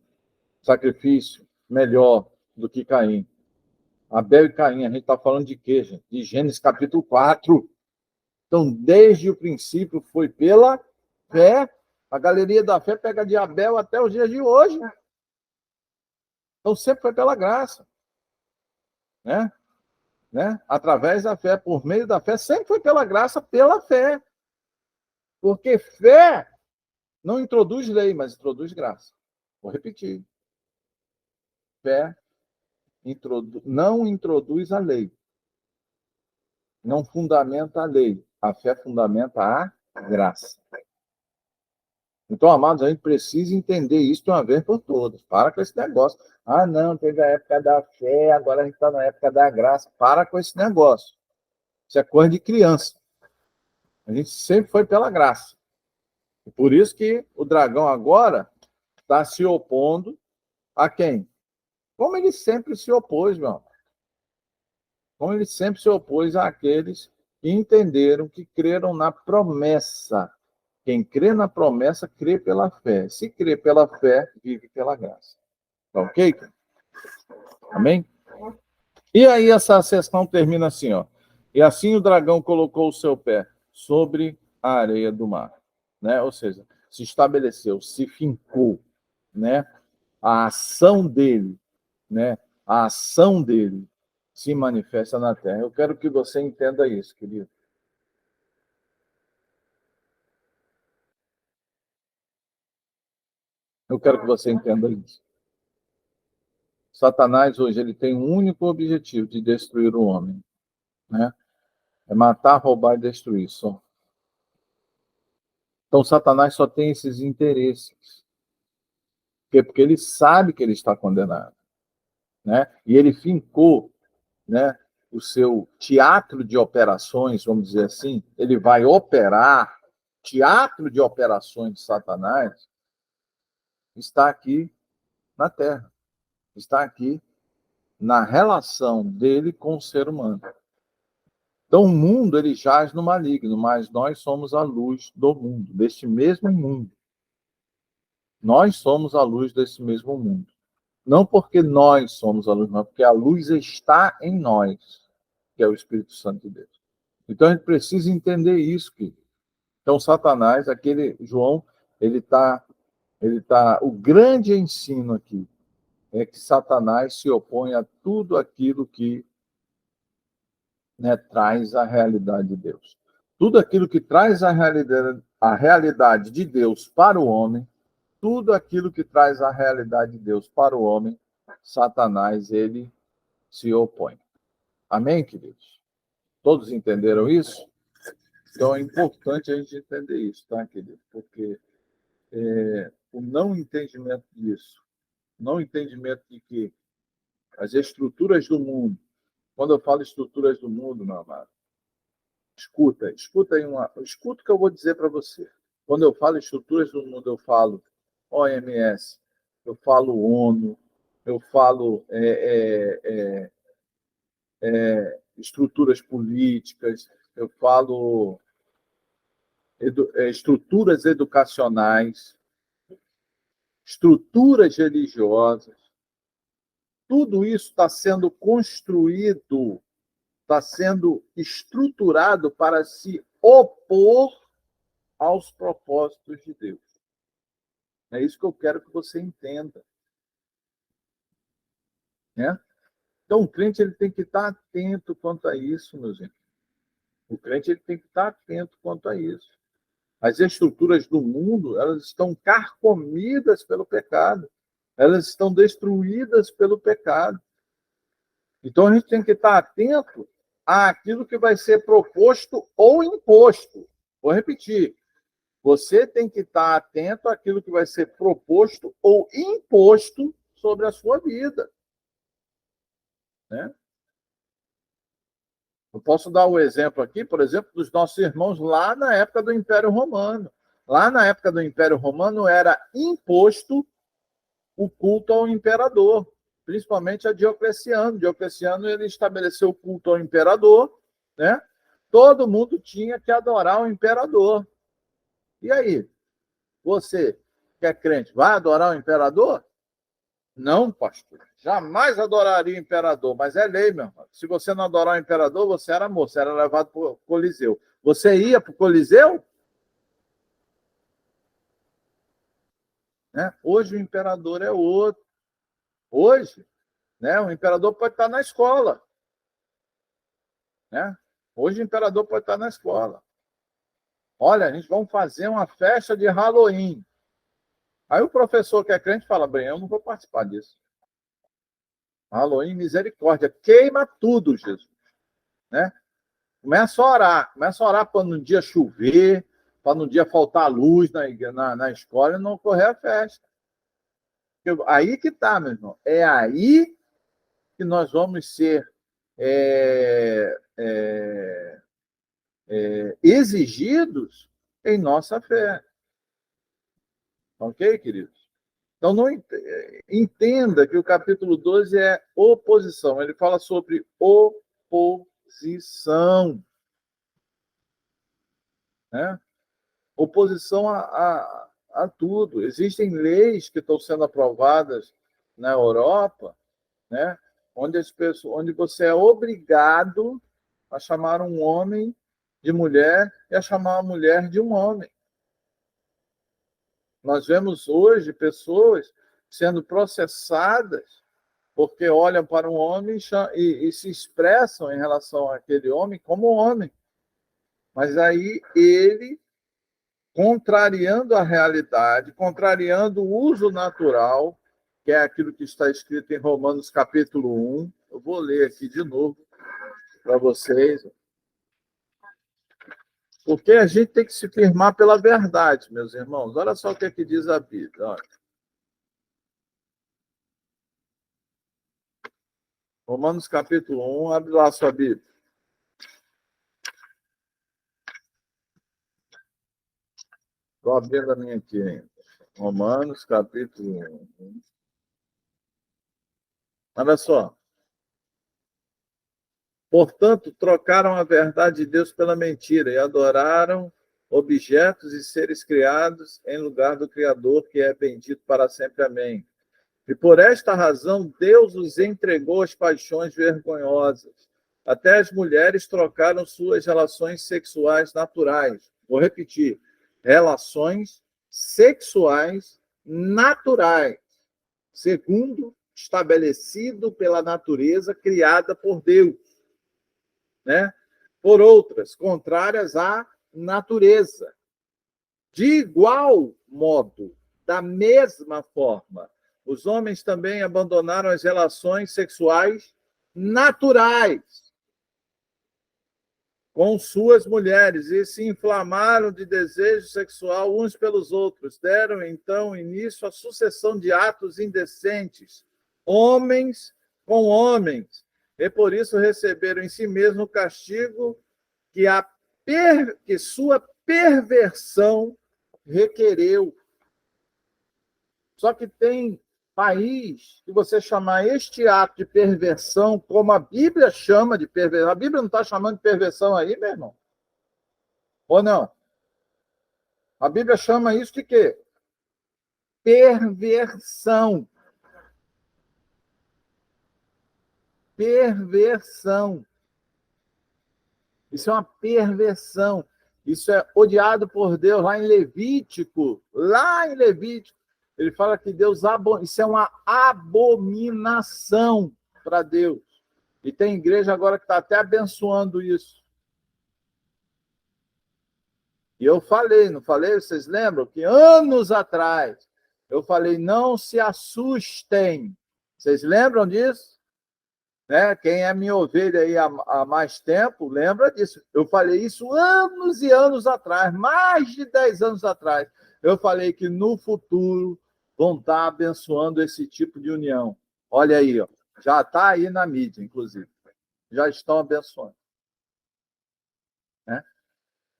sacrifício melhor do que Caim. Abel e Caim, a gente está falando de quê, gente? De Gênesis capítulo 4. Então, desde o princípio, foi pela fé. A galeria da fé pega de Abel até os dias de hoje. Então, sempre foi pela graça. Né? Através da fé, por meio da fé, sempre foi pela graça, pela fé. Porque fé não introduz lei, mas introduz graça. Vou repetir. Fé não introduz a lei. Não fundamenta a lei. A fé fundamenta a graça. Então, amados, a gente precisa entender isso de uma vez por todas. Para com esse negócio. Não, teve a época da fé, agora a gente está na época da graça. Para com esse negócio. Isso é coisa de criança. A gente sempre foi pela graça. E por isso que o dragão agora está se opondo a quem? Como ele sempre se opôs, meu amor. Como ele sempre se opôs àqueles que entenderam, que creram na promessa. Quem crê na promessa, crê pela fé. Se crê pela fé, vive pela graça. Tá ok? Amém? E aí essa sessão termina assim, ó. E assim o dragão colocou o seu pé sobre a areia do mar, né? Ou seja, se estabeleceu, se fincou, né? A ação dele, né? A ação dele se manifesta na terra. Eu quero que você entenda isso, querido. Eu quero que você entenda isso. Satanás hoje ele tem um único objetivo de destruir o homem, né? É matar, roubar e destruir só. Então Satanás só tem esses interesses. Porque ele sabe que ele está condenado, né? E ele fincou, né, o seu teatro de operações, vamos dizer assim, ele vai operar, teatro de operações de Satanás está aqui na Terra, está aqui na relação dele com o ser humano. Então o mundo ele jaz no maligno, mas nós somos a luz do mundo, deste mesmo mundo. Nós somos a luz desse mesmo mundo. Não porque nós somos a luz, mas porque a luz está em nós, que é o Espírito Santo de Deus. Então a gente precisa entender isso, querido. Então Satanás, aquele João, o grande ensino aqui é que Satanás se opõe a tudo aquilo que, né, traz a realidade de Deus. Tudo aquilo que traz a realidade de Deus para o homem, tudo aquilo que traz a realidade de Deus para o homem, Satanás, ele se opõe. Amém, queridos? Todos entenderam isso? Então é importante a gente entender isso, tá, querido? Porque o não entendimento disso, não entendimento de que as estruturas do mundo, quando eu falo estruturas do mundo, meu amado, escuta aí escuta o que eu vou dizer para você. Quando eu falo estruturas do mundo, eu falo OMS, eu falo ONU, eu falo estruturas políticas, eu falo estruturas educacionais, estruturas religiosas. Tudo isso está sendo construído, está sendo estruturado para se opor aos propósitos de Deus. É isso que eu quero que você entenda. Né? Então, o crente ele tem que estar atento quanto a isso, meus irmãos. O crente ele tem que estar atento quanto a isso. As estruturas do mundo, elas estão carcomidas pelo pecado. Elas estão destruídas pelo pecado. Então, a gente tem que estar atento àquilo que vai ser proposto ou imposto. Vou repetir. Você tem que estar atento àquilo que vai ser proposto ou imposto sobre a sua vida. Né? Eu posso dar o exemplo aqui, por exemplo, dos nossos irmãos lá na época do Império Romano. Lá na época do Império Romano era imposto o culto ao imperador, principalmente a Diocleciano. Diocleciano ele estabeleceu o culto ao imperador, né? Todo mundo tinha que adorar o imperador. E aí, você que é crente, vai adorar o imperador? Não, pastor. Jamais adoraria o imperador, mas é lei, meu irmão. Se você não adorar o imperador, você era morto, você era levado para o Coliseu. Você ia para o Coliseu? Né? Hoje o imperador é outro. Hoje, né, o imperador pode estar na escola. Né? Hoje o imperador pode estar na escola. Olha, a gente vai fazer uma festa de Halloween. Aí o professor que é crente fala, bem, eu não vou participar disso. Halloween, misericórdia. Queima tudo, Jesus. Né? Começa a orar para no dia chover, para no dia faltar luz na escola e não ocorrer a festa. Aí que está, meu irmão. É aí que nós vamos ser exigidos em nossa fé. Ok, queridos? Então, não entenda que o capítulo 12 é oposição. Ele fala sobre oposição. Né? Oposição a tudo. Existem leis que estão sendo aprovadas na Europa, né? Onde você é obrigado a chamar um homem de mulher e a chamar a mulher de um homem. Nós vemos hoje pessoas sendo processadas porque olham para um homem e se expressam em relação àquele homem como homem. Mas aí ele, contrariando a realidade, contrariando o uso natural, que é aquilo que está escrito em Romanos capítulo 1. Eu vou ler aqui de novo para vocês. Porque a gente tem que se firmar pela verdade, meus irmãos. Olha só o que, que diz a Bíblia. Olha. Romanos capítulo 1, abre lá a sua Bíblia. Estou abrindo a minha aqui ainda. Romanos capítulo 1. Olha só. Portanto, trocaram a verdade de Deus pela mentira e adoraram objetos e seres criados em lugar do Criador, que é bendito para sempre. Amém. E por esta razão, Deus os entregou às paixões vergonhosas. Até as mulheres trocaram suas relações sexuais naturais. Vou repetir. Relações sexuais naturais, segundo estabelecido pela natureza criada por Deus. Né? Por outras, contrárias à natureza. De igual modo, da mesma forma, os homens também abandonaram as relações sexuais naturais com suas mulheres e se inflamaram de desejo sexual uns pelos outros. Deram, então, início à sucessão de atos indecentes, homens com homens, e por isso receberam em si mesmo o castigo que que sua perversão requereu. Só que tem país que você chamar este ato de perversão, como a Bíblia chama de perversão. A Bíblia não está chamando de perversão aí, meu irmão? Ou não? A Bíblia chama isso de quê? Perversão. Perversão. Isso é uma perversão. Isso é odiado por Deus lá em Levítico. Lá em Levítico, ele fala que Deus isso é uma abominação para Deus. E tem igreja agora que está até abençoando isso. E eu falei, não falei? Vocês lembram que anos atrás eu falei, não se assustem. Vocês lembram disso? Né? Quem é minha ovelha aí há mais tempo, lembra disso. Eu falei isso anos e anos atrás, mais de 10 anos atrás. Eu falei que no futuro vão estar abençoando esse tipo de união. Olha aí, ó. Já está aí na mídia, inclusive. Já estão abençoando. Né?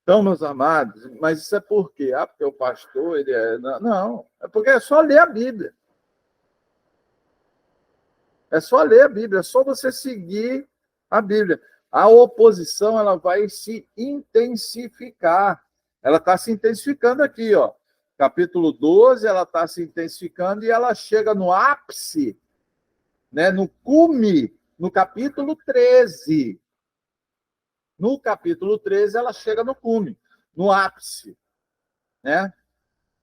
Então, meus amados, mas isso é por quê? Ah, porque o pastor, ele é... Não, é porque é só ler a Bíblia. É só ler a Bíblia, é só você seguir a Bíblia. A oposição, ela vai se intensificar. Ela está se intensificando aqui, ó. Capítulo 12, ela está se intensificando e ela chega no ápice, né, no cume, no capítulo 13. No capítulo 13, ela chega no cume, no ápice, né?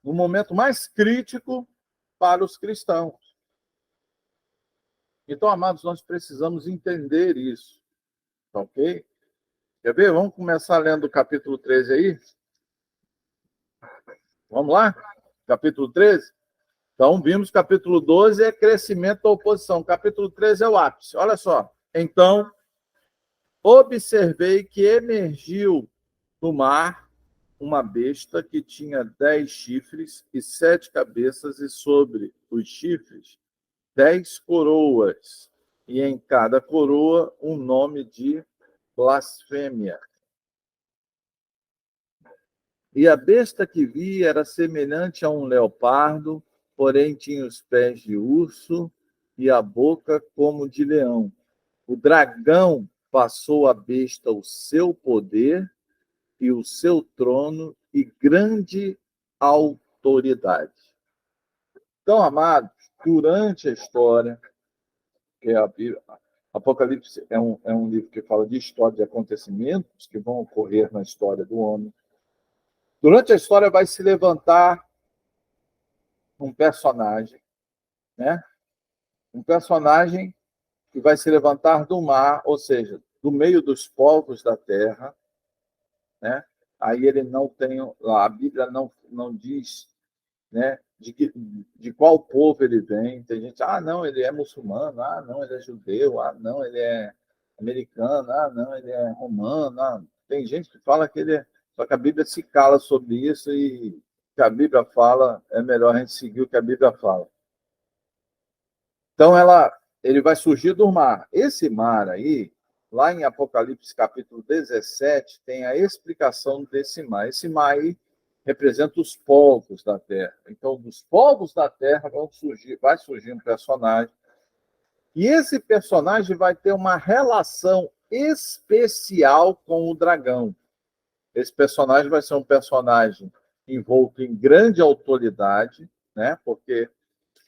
No momento mais crítico para os cristãos. Então, amados, nós precisamos entender isso, tá ok? Quer ver? Vamos começar lendo o capítulo 13 aí? Vamos lá? Capítulo 13? Então, vimos capítulo 12 é crescimento da oposição. Capítulo 13 é o ápice. Olha só. Então, observei que emergiu do mar uma besta que tinha 10 chifres e 7 cabeças, e sobre os chifres 10 coroas, e em cada coroa um nome de blasfêmia. E a besta que vi era semelhante a um leopardo, porém tinha os pés de urso e a boca como de leão. O dragão passou à besta o seu poder e o seu trono e grande autoridade. Então, amados, durante a história, que é a Bíblia, Apocalipse é um livro que fala de história, de acontecimentos que vão ocorrer na história do homem. Durante a história vai se levantar um personagem, né? Um personagem que vai se levantar do mar, ou seja, do meio dos povos da terra, né? Aí ele não tem, a Bíblia não diz, né, de qual povo ele vem. Tem gente, não, ele é muçulmano, não, ele é judeu, não, ele é americano, não, ele é romano. Tem gente que fala que ele é... Só que a Bíblia se cala sobre isso e o que a Bíblia fala, é melhor a gente seguir o que a Bíblia fala. Então, ele vai surgir do mar. Esse mar aí, lá em Apocalipse capítulo 17, tem a explicação desse mar. Esse mar aí representa os povos da terra. Então, dos povos da terra vai surgir um personagem. E esse personagem vai ter uma relação especial com o dragão. Esse personagem vai ser um personagem envolto em grande autoridade, né? Porque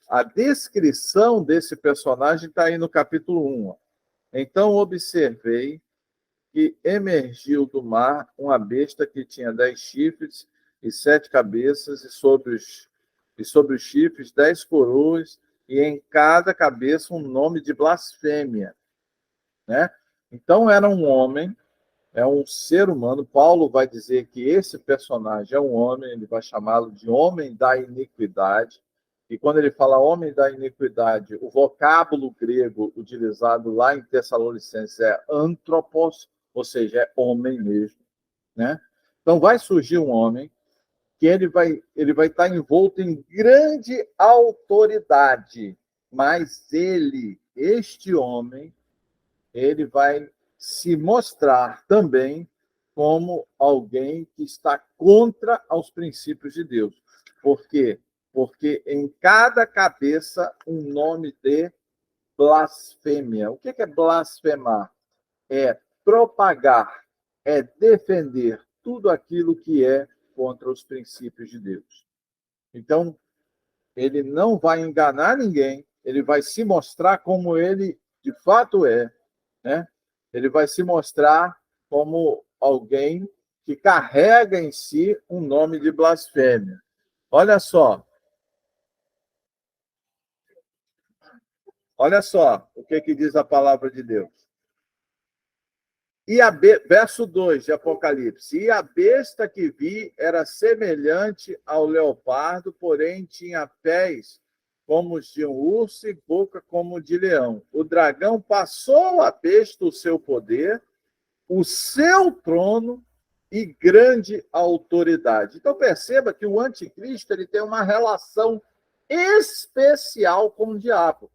a descrição desse personagem está aí no capítulo 1. Então, observei que emergiu do mar uma besta que tinha 10 chifres e 7 cabeças, e sobre os chifres 10 coroas, e em cada cabeça um nome de blasfêmia. Né? Então, era um homem, é um ser humano. Paulo vai dizer que esse personagem é um homem, ele vai chamá-lo de homem da iniquidade. E quando ele fala homem da iniquidade, o vocábulo grego utilizado lá em Tessalonicenses é antropos, ou seja, é homem mesmo, né? Então vai surgir um homem que ele vai estar envolto em grande autoridade, mas este homem, ele vai se mostrar também como alguém que está contra os princípios de Deus. Por quê? Porque em cada cabeça um nome de blasfêmia. O que é blasfemar? É propagar, é defender tudo aquilo que é contra os princípios de Deus. Então, ele não vai enganar ninguém, ele vai se mostrar como ele de fato é, né? Ele vai se mostrar como alguém que carrega em si um nome de blasfêmia. Olha só o que diz a palavra de Deus. Verso 2 de Apocalipse. E a besta que vi era semelhante ao leopardo, porém tinha pés como os de um urso e boca como de leão. O dragão passou à besta o seu poder, o seu trono e grande autoridade. Então perceba que o anticristo ele tem uma relação especial com o diabo.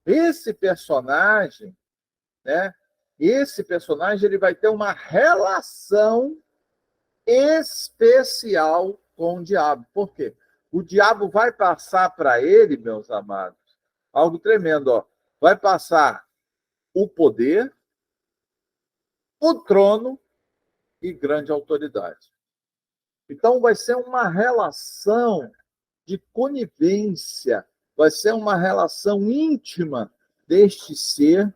Esse personagem, né? Esse personagem ele vai ter uma relação especial com o diabo. Por quê? O diabo vai passar para ele, meus amados, algo tremendo. Ó. Vai passar o poder, o trono e grande autoridade. Então, vai ser uma relação de conivência, vai ser uma relação íntima deste ser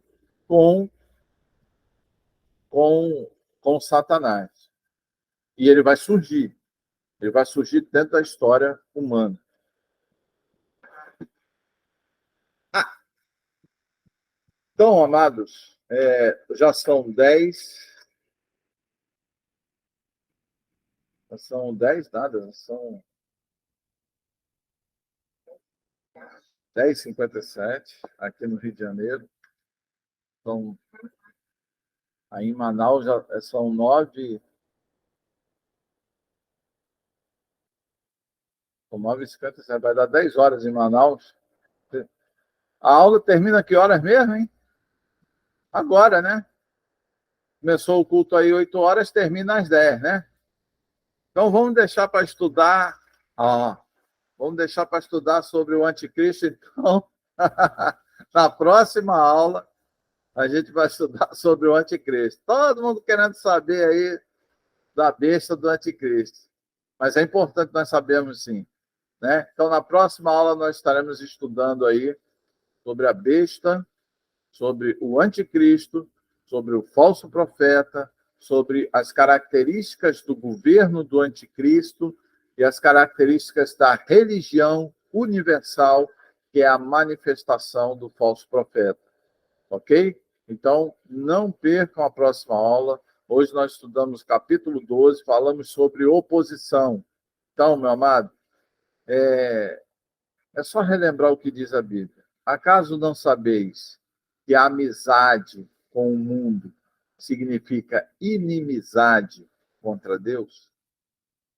com Satanás. E ele vai surgir dentro da história humana. Então, amados, já são 10. São 10 nada, são 10h57 aqui no Rio de Janeiro. Aí em Manaus já são 9. São 9h57, vai dar 10 horas em Manaus. A aula termina que horas mesmo, hein? Agora, né? Começou o culto aí 8 horas, termina às 10, né? Então vamos deixar para estudar. Vamos deixar para estudar sobre o anticristo, então. Na próxima aula, a gente vai estudar sobre o anticristo. Todo mundo querendo saber aí da besta do anticristo. Mas é importante nós sabermos, sim. Né? Então, na próxima aula, nós estaremos estudando aí sobre a besta, sobre o anticristo, sobre o falso profeta, sobre as características do governo do anticristo e as características da religião universal, que é a manifestação do falso profeta. Ok? Então, não percam a próxima aula. Hoje nós estudamos capítulo 12, falamos sobre oposição. Então, meu amado, é só relembrar o que diz a Bíblia. Acaso não sabeis que a amizade com o mundo significa inimizade contra Deus?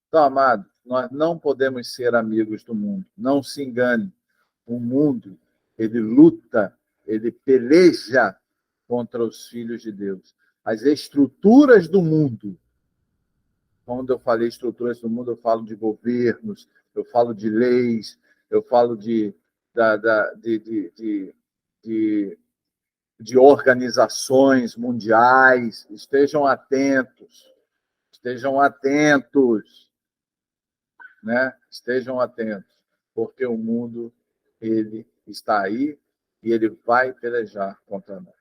Então, amado, nós não podemos ser amigos do mundo. Não se engane. O mundo, ele luta, ele peleja contra os filhos de Deus. As estruturas do mundo, quando eu falei estruturas do mundo, eu falo de governos, eu falo de leis, eu falo de organizações mundiais. Estejam atentos, né? Estejam atentos, porque o mundo ele está aí e ele vai pelejar contra nós.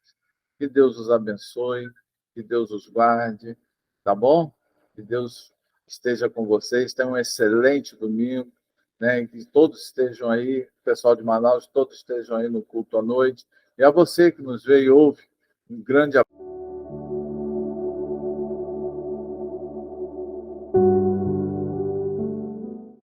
Que Deus os abençoe, que Deus os guarde, tá bom? Que Deus esteja com vocês. Tenham um excelente domingo, né? Que todos estejam aí, o pessoal de Manaus, todos estejam aí no culto à noite. E a você que nos vê e ouve, um grande abraço.